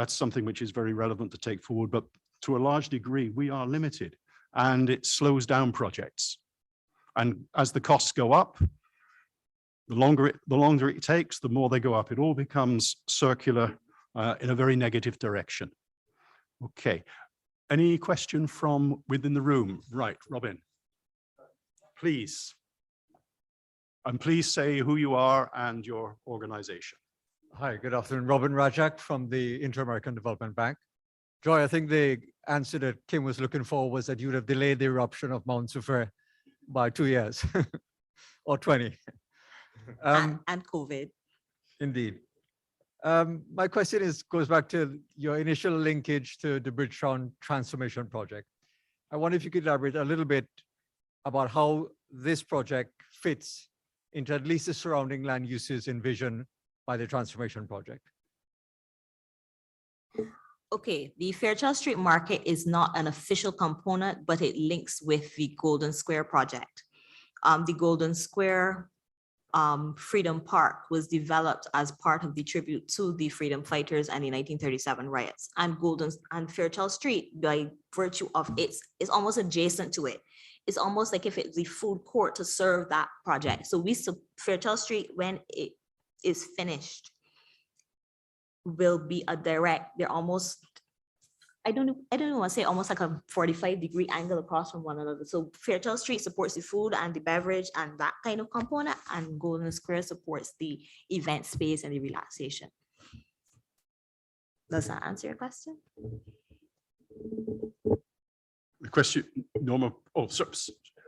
something which is very relevant to take forward, but to a large degree, we are limited and it slows down projects. And as the costs go up, the longer it takes, the more they go up. It all becomes circular in a very negative direction. Okay, any question from within the room? Right, Robin, please. And please say who you are and your organization. Hi, good afternoon. Robin Rajak from the Inter-American Development Bank. Joy, I think the answer that Kim was looking for was that you would have delayed the eruption of Mount Soufriere by 2 years or 20. And COVID. Indeed. My question goes back to your initial linkage to the Bridgetown Transformation Project. I wonder if you could elaborate a little bit about how this project fits into at least the surrounding land uses envisioned by the Transformation Project. Okay, the Fairchild Street Market is not an official component, but it links with the Golden Square project. The Golden Square Freedom Park was developed as part of the tribute to the freedom fighters and the 1937 riots. And Fairchild Street, by virtue of it's almost adjacent to it. It's almost like if it's the food court to serve that project. So Fairchild Street, when it is finished, will be a direct, they're almost, I don't want to say almost like a 45-degree angle across from one another. So Fairchild Street supports the food and the beverage and that kind of component, and Golden Square supports the event space and the relaxation. Does that answer your question? The question, Norma, oh, sorry,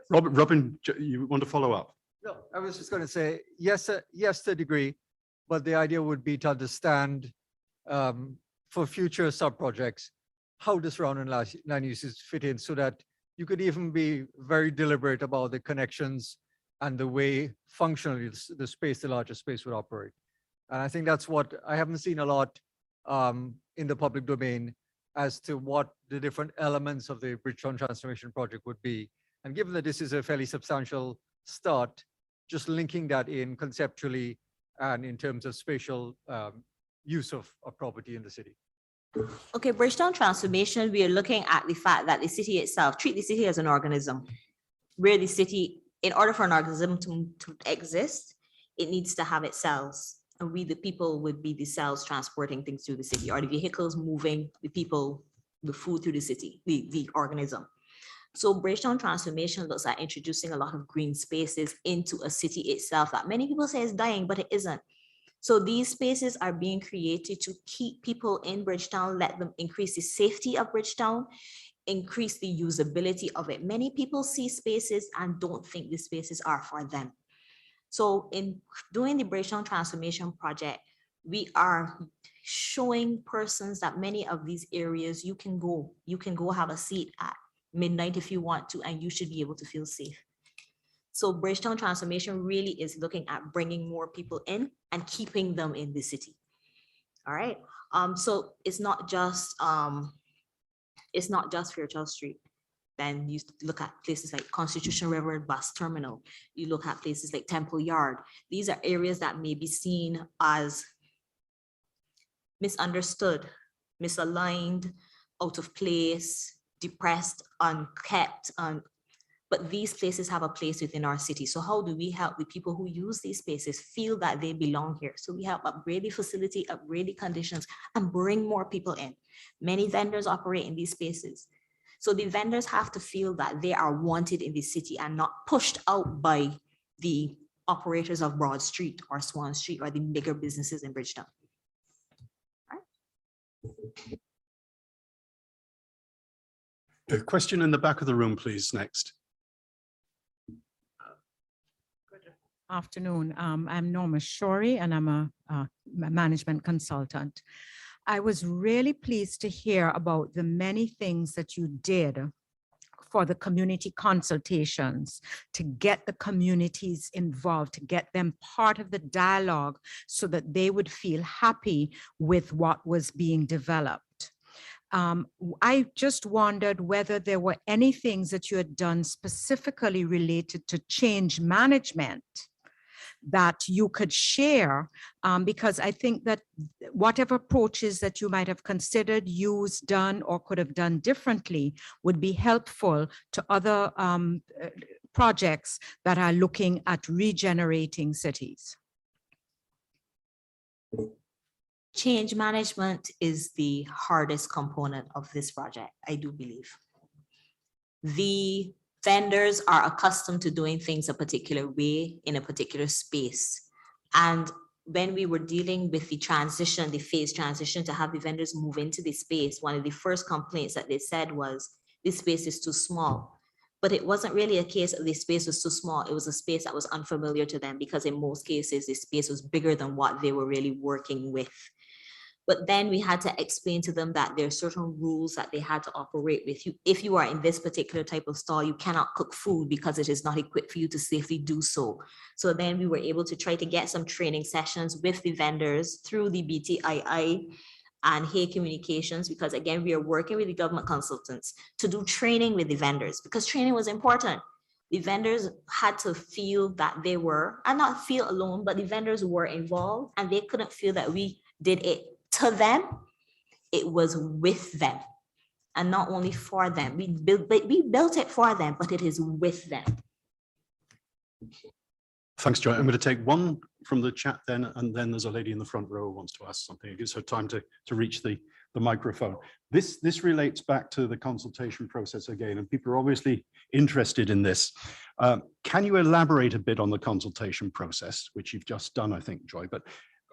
Robin, you want to follow up? No, I was just going to say, yes to a degree, but the idea would be to understand for future sub-projects, how the surrounding land uses fit in so that you could even be very deliberate about the connections and the way functionally the larger space would operate. And I think that's what I haven't seen a lot in the public domain as to what the different elements of the Bridgetown Transformation Project would be And given that this is a fairly substantial start, just linking that in conceptually and in terms of spatial use of property in the city. Okay, Bridgetown transformation, we are looking at the fact that the city itself, treat the city as an organism. Where the city, in order for an organism to exist, it needs to have its cells. And we, the people, would be the cells transporting things through the city, or the vehicles moving the people, the food through the city, the organism. So Bridgetown transformation looks at introducing a lot of green spaces into a city itself that many people say is dying, but it isn't. So these spaces are being created to keep people in Bridgetown, let them increase the safety of Bridgetown, increase the usability of it. Many people see spaces and don't think the spaces are for them. So in doing the Bridgetown transformation project, we are showing persons that many of these areas you can go have a seat at midnight if you want to, and you should be able to feel safe. So Bridgetown transformation really is looking at bringing more people in and keeping them in the city. All right. So it's not just Fairchild Street. Then you look at places like Constitution River Bus Terminal. You look at places like Temple Yard. These are areas that may be seen as misunderstood, misaligned, out of place, depressed, unkept, but these places have a place within our city. So how do we help the people who use these spaces feel that they belong here? So we help upgrade the facility, upgrade the conditions, and bring more people in. Many vendors operate in these spaces. So the vendors have to feel that they are wanted in the city and not pushed out by the operators of Broad Street or Swan Street or the bigger businesses in Bridgetown. A question in the back of the room, please, next. Good afternoon. I'm Norma Shorey, and I'm a management consultant. I was really pleased to hear about the many things that you did for the community consultations, to get the communities involved, to get them part of the dialogue so that they would feel happy with what was being developed. I just wondered whether there were any things that you had done specifically related to change management that you could share, because I think that whatever approaches that you might have considered, used, done, or could have done differently would be helpful to other projects that are looking at regenerating cities. Change management is the hardest component of this project, I do believe. The vendors are accustomed to doing things a particular way in a particular space. And when we were dealing with the transition, the phase transition to have the vendors move into the space, one of the first complaints that they said was, this space is too small. But it wasn't really a case of the space was too small. It was a space that was unfamiliar to them, because in most cases, the space was bigger than what they were really working with. But then we had to explain to them that there are certain rules that they had to operate with. If you are in this particular type of stall, you cannot cook food because it is not equipped for you to safely do so. So then we were able to try to get some training sessions with the vendors through the BTII and Hay Communications, because again, we are working with the government consultants to do training with the vendors, because training was important. The vendors had to feel that they were, and not feel alone, but the vendors were involved, and they couldn't feel that we did it to them. It was with them, and not only for them. We built it for them, but it is with them. Thanks, Joy. I'm going to take one from the chat then, and then there's a lady in the front row who wants to ask something. It gives her time to reach the microphone. This relates back to the consultation process again, and people are obviously interested in this. Can you elaborate a bit on the consultation process, which you've just done, I think, Joy, but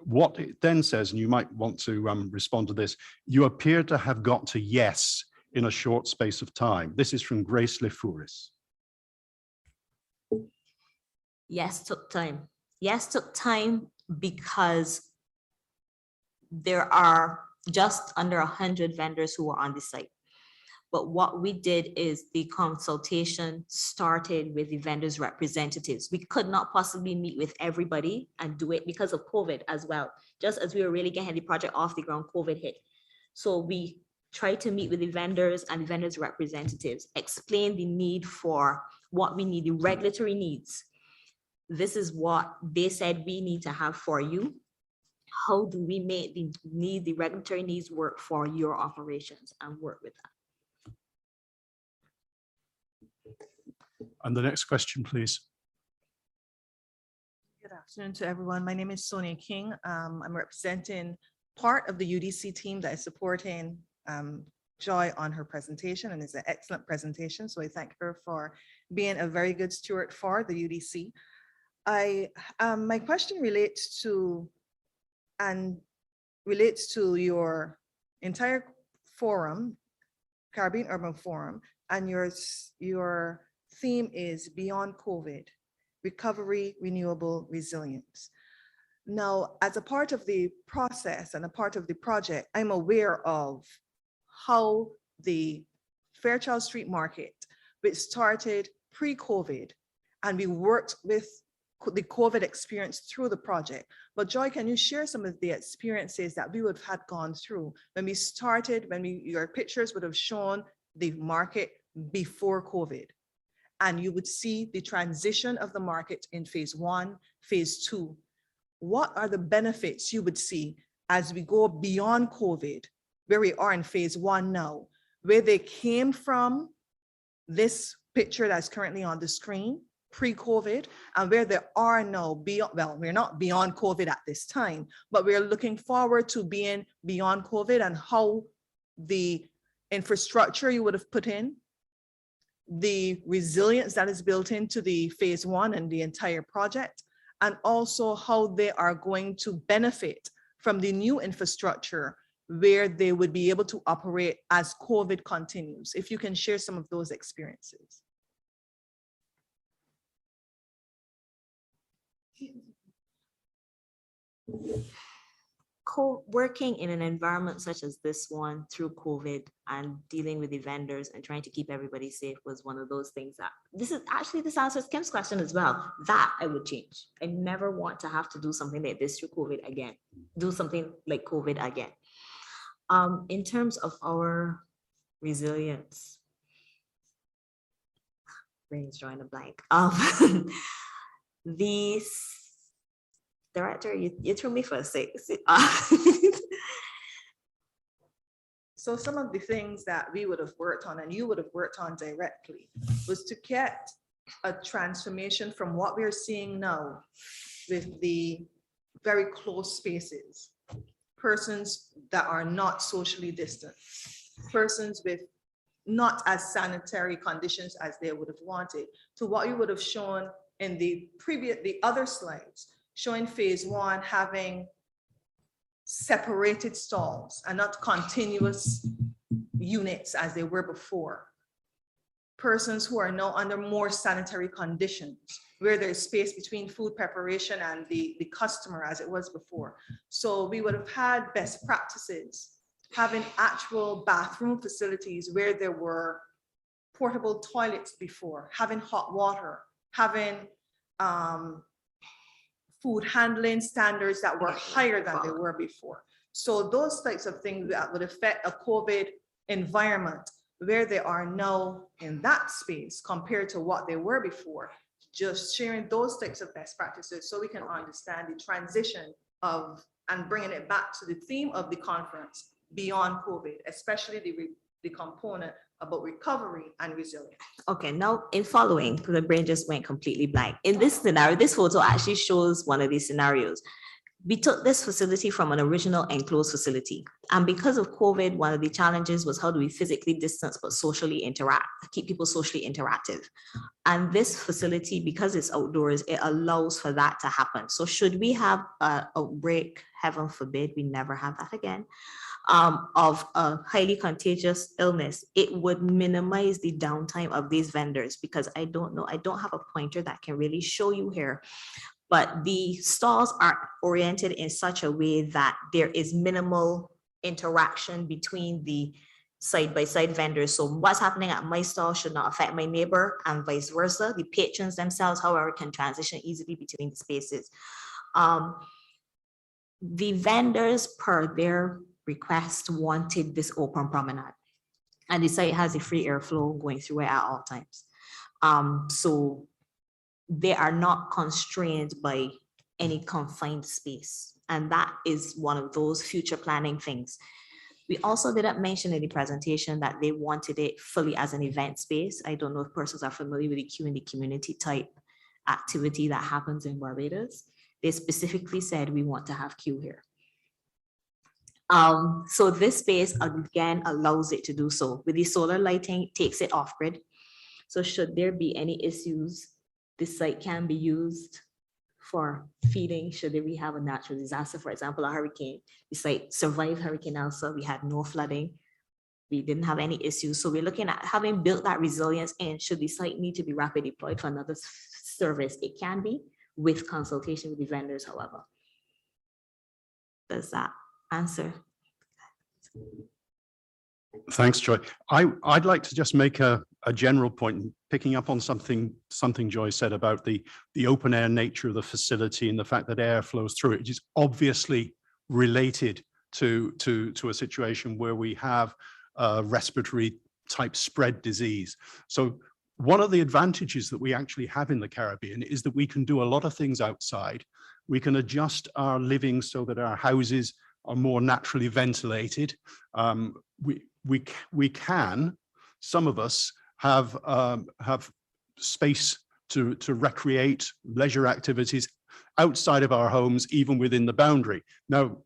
what it then says, and you might want to respond to this, you appear to have got to yes in a short space of time. This is from Grace Lefouris. Yes, took time. Yes, took time because there are just under 100 vendors who are on the site. But what we did is the consultation started with the vendors' representatives. We could not possibly meet with everybody and do it because of COVID as well. Just as we were really getting the project off the ground, COVID hit. So we try to meet with the vendors and vendors representatives, explain the need for what we need, the regulatory needs. This is what they said we need to have for you. How do we make the regulatory needs work for your operations, and work with that? And the next question, please. Good afternoon to everyone. My name is Sonia King. I'm representing part of the UDC team that is supporting Joy on her presentation, and it's an excellent presentation. So I thank her for being a very good steward for the UDC. My question relates to your entire forum, Caribbean Urban Forum, and your theme is Beyond COVID, Recovery, Renewable Resilience. Now, as a part of the process and a part of the project, I'm aware of how the Fairchild Street Market, which started pre-COVID, and we worked with the COVID experience through the project. But Joy, can you share some of the experiences that we would have had gone through when we started, your pictures would have shown the market before COVID, and you would see the transition of the market in phase 1, phase 2. What are the benefits you would see as we go beyond COVID, where we are in phase 1 now, where they came from, this picture that's currently on the screen, pre-COVID, and where they are now beyond, well, we're not beyond COVID at this time, but we're looking forward to being beyond COVID, and how the infrastructure you would have put in, the resilience that is built into the phase 1 and the entire project, and also how they are going to benefit from the new infrastructure where they would be able to operate as COVID continues. If you can share some of those experiences. Working in an environment such as this one through COVID and dealing with the vendors and trying to keep everybody safe was one of those things that this answers Kim's question as well. That I would change. I never want to have to do something like this through COVID again, do something like COVID again. In terms of our resilience, brain's drawing a blank. These Director, you threw me for a sec. So some of the things that we would have worked on and you would have worked on directly was to get a transformation from what we're seeing now with the very close spaces, persons that are not socially distant, persons with not as sanitary conditions as they would have wanted, to what you would have shown in the other slides, showing phase 1 having separated stalls and not continuous units as they were before. Persons who are now under more sanitary conditions, where there's space between food preparation and the customer as it was before. So we would have had best practices, having actual bathroom facilities where there were portable toilets before, having hot water, having food handling standards that were higher than they were before. So those types of things that would affect a COVID environment where they are now in that space compared to what they were before, just sharing those types of best practices so we can understand the transition of, and bringing it back to the theme of the conference, beyond COVID, especially the component about recovery and resilience. Okay, now in following, because the brain just went completely blank. In this scenario, this photo actually shows one of these scenarios. We took this facility from an original enclosed facility. And because of COVID, one of the challenges was how do we physically distance but socially interact, keep people socially interactive. And this facility, because it's outdoors, it allows for that to happen. So should we have an outbreak, heaven forbid, we never have that again, of a highly contagious illness, it would minimize the downtime of these vendors, because I don't know, I don't have a pointer that can really show you here, but the stalls are oriented in such a way that there is minimal interaction between the side-by-side vendors. So what's happening at my stall should not affect my neighbor, and vice versa. The patrons themselves, however, can transition easily between the spaces. The vendors, per their request wanted this open promenade. And the site has a free airflow going through it at all times. So they are not constrained by any confined space. And that is one of those future planning things. We also didn't mention in the presentation that they wanted it fully as an event space. I don't know if persons are familiar with the Q in the community type activity that happens in Barbados. They specifically said we want to have Q here. So this space again allows it to do so. With the solar lighting, it takes it off grid. So should there be any issues, this site can be used for feeding. Should we have a natural disaster, for example, a hurricane, the site survived Hurricane Elsa, we had no flooding, we didn't have any issues. So we're looking at having built that resilience in, should the site need to be rapidly deployed for another service, it can be with consultation with the vendors, however. Does that answer? Thanks, Joy. I'd like to just make a general point, picking up on something Joy said about the open air nature of the facility and the fact that air flows through it. It is obviously related to a situation where we have respiratory type spread disease. So one of the advantages that we actually have in the Caribbean is that we can do a lot of things outside. We can adjust our living so that our houses are more naturally ventilated. We can, some of us have space to recreate leisure activities outside of our homes, even within the boundary. Now,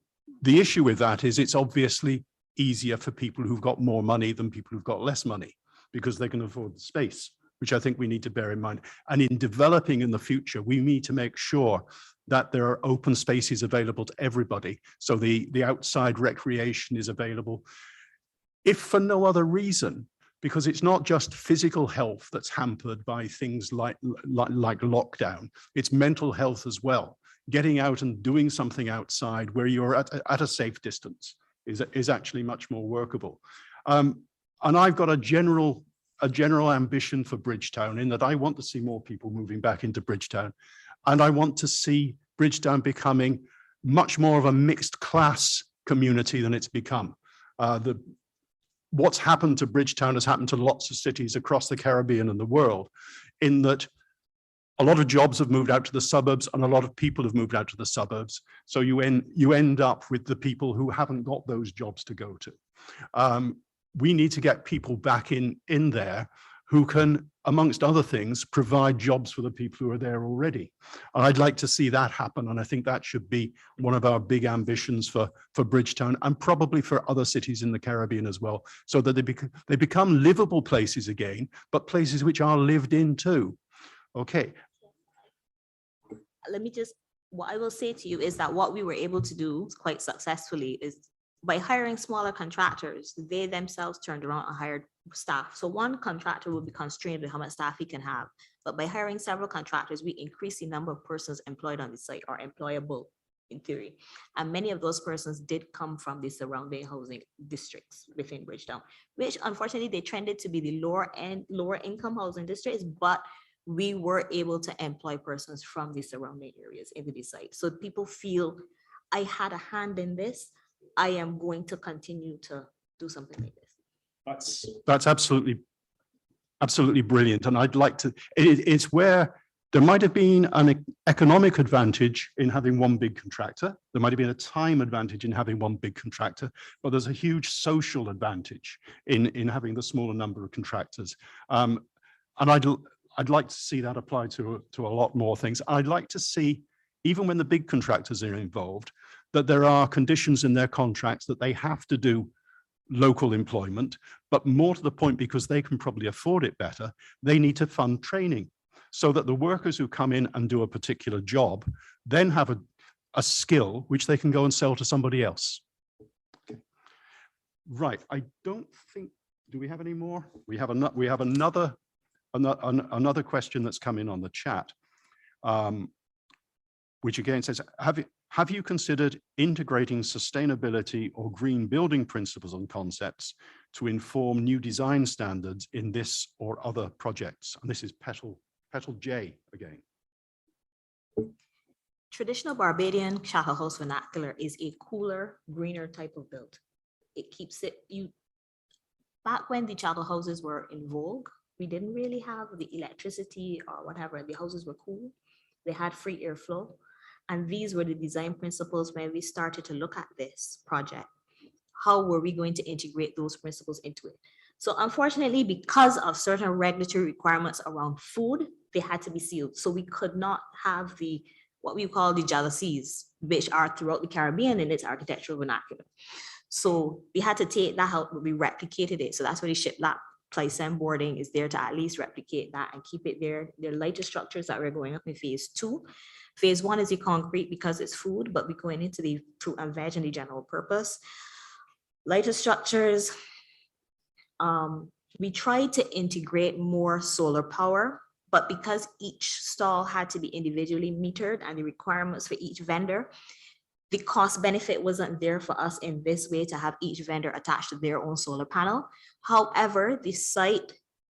the issue with that is it's obviously easier for people who've got more money than people who've got less money, because they can afford the space, which I think we need to bear in mind. And in developing in the future, we need to make sure that there are open spaces available to everybody. So the outside recreation is available. If for no other reason, because it's not just physical health that's hampered by things like lockdown, it's mental health as well. Getting out and doing something outside where you're at a safe distance is actually much more workable. And I've got a general ambition for Bridgetown in that I want to see more people moving back into Bridgetown. And I want to see Bridgetown becoming much more of a mixed class community than it's become. What's happened to Bridgetown has happened to lots of cities across the Caribbean and the world, in that a lot of jobs have moved out to the suburbs and a lot of people have moved out to the suburbs. So you end up with the people who haven't got those jobs to go to. We need to get people back in there who can, amongst other things, provide jobs for the people who are there already. And I'd like to see that happen. And I think that should be one of our big ambitions for Bridgetown, and probably for other cities in the Caribbean as well, so that they become livable places again, but places which are lived in too. Okay. Let me just, what I will say to you is that what we were able to do quite successfully is by hiring smaller contractors, they themselves turned around and hired staff. So one contractor will be constrained with how much staff he can have. But by hiring several contractors, we increase the number of persons employed on the site, or employable in theory. And many of those persons did come from the surrounding housing districts within Bridgetown, which unfortunately they trended to be the lower income housing districts, but we were able to employ persons from the surrounding areas into the site. So people feel, I had a hand in this, I am going to continue to do something like this. That's absolutely brilliant. And I'd like to, it's where there might have been an economic advantage in having one big contractor. There might have been a time advantage in having one big contractor, but there's a huge social advantage in having the smaller number of contractors. And I'd like to see that applied to a lot more things. I'd like to see, even when the big contractors are involved, that there are conditions in their contracts that they have to do local employment, but more to the point, because they can probably afford it better, they need to fund training so that the workers who come in and do a particular job then have a skill which they can go and sell to somebody else. Okay. Right, I don't think, do we have any more? We have another question that's come in on the chat, which again says, have you considered integrating sustainability or green building principles and concepts to inform new design standards in this or other projects? And this is Petal J again. Traditional Barbadian shackle house vernacular is a cooler, greener type of build. it keeps it, back when the chattel houses were in vogue, we didn't really have the electricity or whatever. The houses were cool. They had free airflow. And these were the design principles when we started to look at this project. How were we going to integrate those principles into it? So unfortunately, because of certain regulatory requirements around food, they had to be sealed. So we could not have what we call the jalousies, which are throughout the Caribbean in its architectural vernacular. So we had to take that out, but we replicated it. So that's why the shiplap Plycem boarding is there to at least replicate that and keep it there. They're lighter structures that we're going up in phase 2. Phase 1 is the concrete because it's food, but we're going into the fruit and veg and the general purpose. Lighter structures. We tried to integrate more solar power, but because each stall had to be individually metered and the requirements for each vendor, the cost benefit wasn't there for us in this way to have each vendor attached to their own solar panel. However, the site,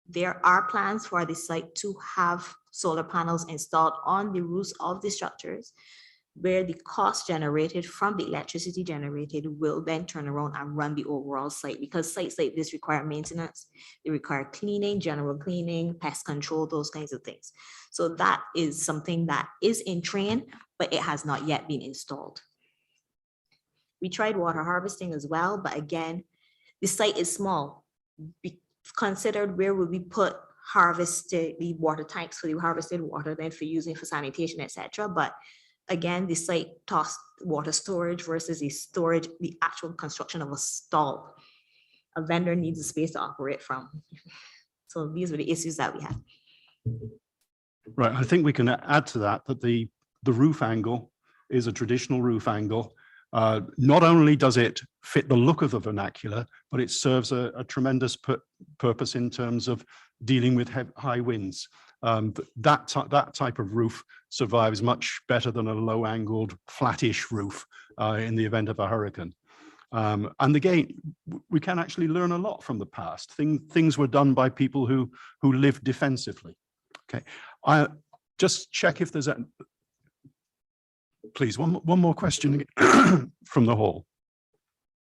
there are plans for the site to have solar panels installed on the roofs of the structures, where the cost generated from the electricity generated will then turn around and run the overall site, because sites like this require maintenance, they require cleaning, general cleaning, pest control, those kinds of things. So that is something that is in train, but it has not yet been installed. We tried water harvesting as well, but again, the site is small. We considered where would we put the water tanks for the harvested water, then for using for sanitation, etc. But again, the site tossed water storage versus the actual construction of a stall. A vendor needs a space to operate from. So these were the issues that we had. Right, I think we can add to that the roof angle is a traditional roof angle. Not only does it fit the look of the vernacular, but it serves a tremendous purpose in terms of dealing with high winds. That type of roof survives much better than a low-angled, flattish roof in the event of a hurricane. And again, we can actually learn a lot from the past. Things were done by people who lived defensively. Okay, I just check if there's please, one more question from the hall.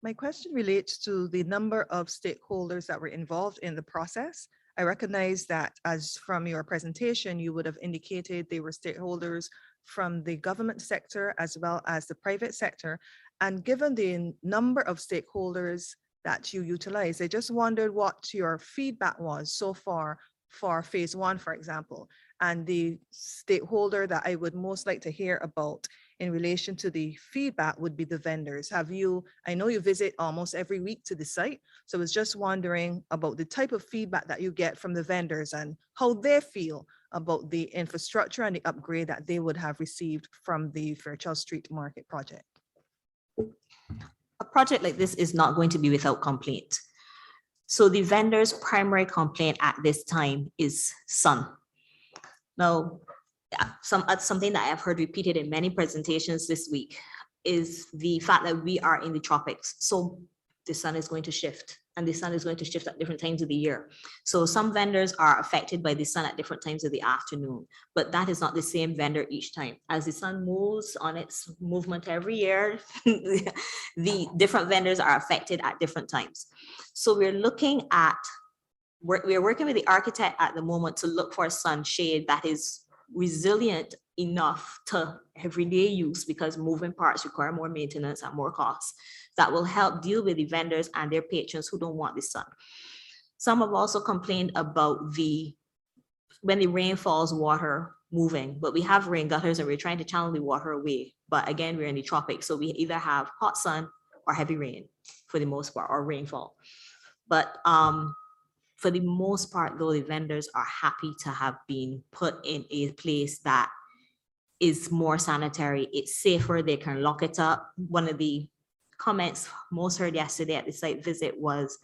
My question relates to the number of stakeholders that were involved in the process. I recognize that as from your presentation, you would have indicated they were stakeholders from the government sector as well as the private sector. And given the number of stakeholders that you utilize, I just wondered what your feedback was so far for phase 1, for example, and the stakeholder that I would most like to hear about in relation to the feedback would be the vendors. I know you visit almost every week to the site, so I was just wondering about the type of feedback that you get from the vendors and how they feel about the infrastructure and the upgrade that they would have received from the Fairchild Street Market project. A project like this is not going to be without complaint. So the vendor's primary complaint at this time is sun. Now, something that I have heard repeated in many presentations this week is the fact that we are in the tropics. So the sun is going to shift, and the sun is going to shift at different times of the year. So some vendors are affected by the sun at different times of the afternoon, but that is not the same vendor each time. As the sun moves on its movement every year, the different vendors are affected at different times. So we're working with the architect at the moment to look for a sunshade that is resilient enough to everyday use, because moving parts require more maintenance and more costs, that will help deal with the vendors and their patrons who don't want the sun. Some have also complained about when the rain falls, water moving, but we have rain gutters and we're trying to channel the water away. But again, we're in the tropics, so we either have hot sun or heavy rain for the most part, or rainfall. But for the most part, though, the vendors are happy to have been put in a place that is more sanitary. It's safer, they can lock it up. One of the comments most heard yesterday at the site visit was,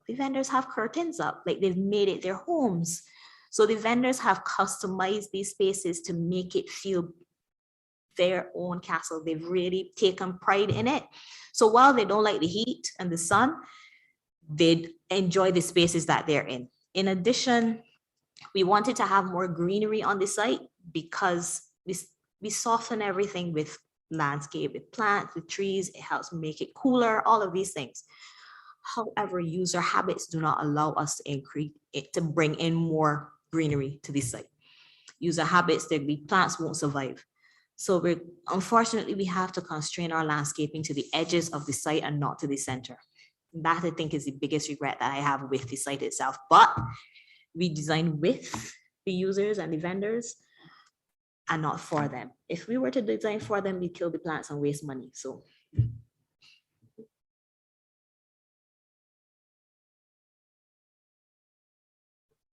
the vendors have curtains up, like they've made it their homes. So the vendors have customized these spaces to make it feel their own castle. They've really taken pride in it. So while they don't like the heat and the sun, they enjoy the spaces that they're in. In addition, we wanted to have more greenery on the site because we soften everything with landscape, with plants, with trees. It helps make it cooler, all of these things. However, user habits do not allow us to increase it, to bring in more greenery to the site. User habits, there'll be plants won't survive. So unfortunately, we have to constrain our landscaping to the edges of the site and not to the center. That I think is the biggest regret that I have with the site itself. But we design with the users and the vendors and not for them. If we were to design for them, we kill the plants and waste money. So.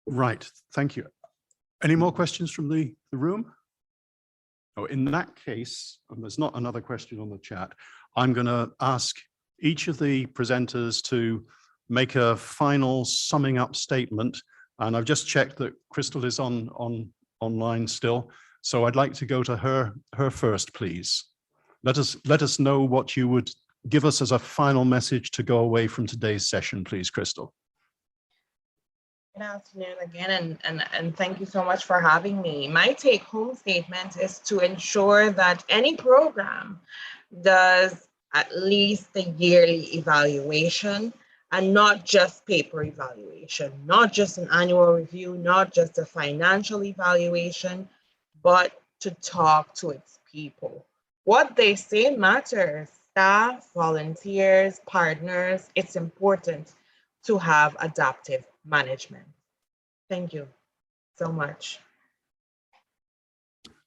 Right, thank you. Any more questions from the room? Oh, in that case, and there's not another question on the chat, I'm going to ask each of the presenters to make a final summing up statement. And I've just checked that Crystal is online still. So I'd like to go to her first, please. Let us know what you would give us as a final message to go away from today's session, please, Crystal. Good afternoon again, and thank you so much for having me. My take-home statement is to ensure that any program does at least the yearly evaluation and not just paper evaluation, not just an annual review, not just a financial evaluation, but to talk to its people. What they say matters. Staff, volunteers, partners, it's important to have adaptive management. Thank you so much.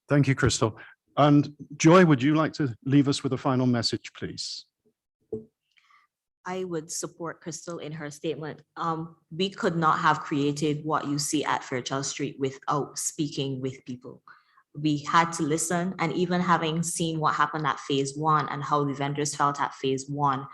Thank you, Crystal. And Joy, would you like to leave us with a final message, please? I would support Crystal in her statement. We could not have created what you see at Fairchild Street without speaking with people. We had to listen, and even having seen what happened at phase 1 and how the vendors felt at phase 1,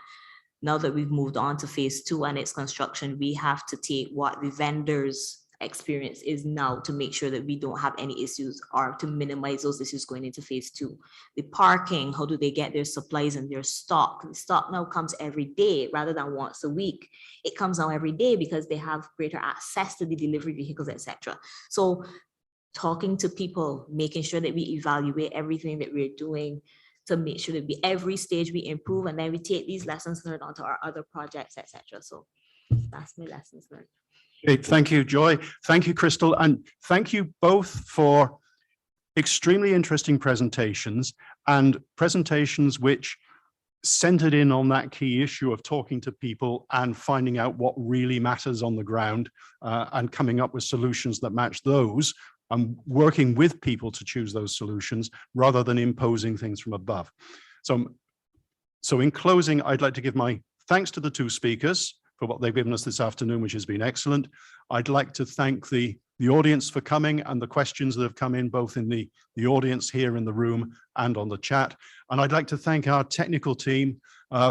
now that we've moved on to phase 2 and its construction, we have to take what the vendors' experience is now to make sure that we don't have any issues or to minimize those issues going into phase 2. The parking, how do they get their supplies and their stock? The stock now comes every day rather than once a week. It comes now every day because they have greater access to the delivery vehicles, etc. So talking to people, making sure that we evaluate everything that we're doing, to make sure that every stage we improve, and then we take these lessons learned onto our other projects, etc. So that's my lessons learned. Okay, thank you, Joy. Thank you, Crystal. And thank you both for extremely interesting presentations, and presentations which centered in on that key issue of talking to people and finding out what really matters on the ground, and coming up with solutions that match those, and working with people to choose those solutions rather than imposing things from above. So in closing, I'd like to give my thanks to the two speakers for what they've given us this afternoon, which has been excellent. I'd like to thank the audience for coming and the questions that have come in both in the audience here in the room and on the chat. And I'd like to thank our technical team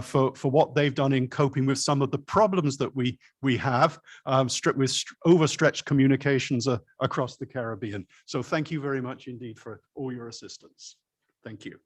for what they've done in coping with some of the problems that we have with overstretched communications across the Caribbean. So thank you very much indeed for all your assistance. Thank you.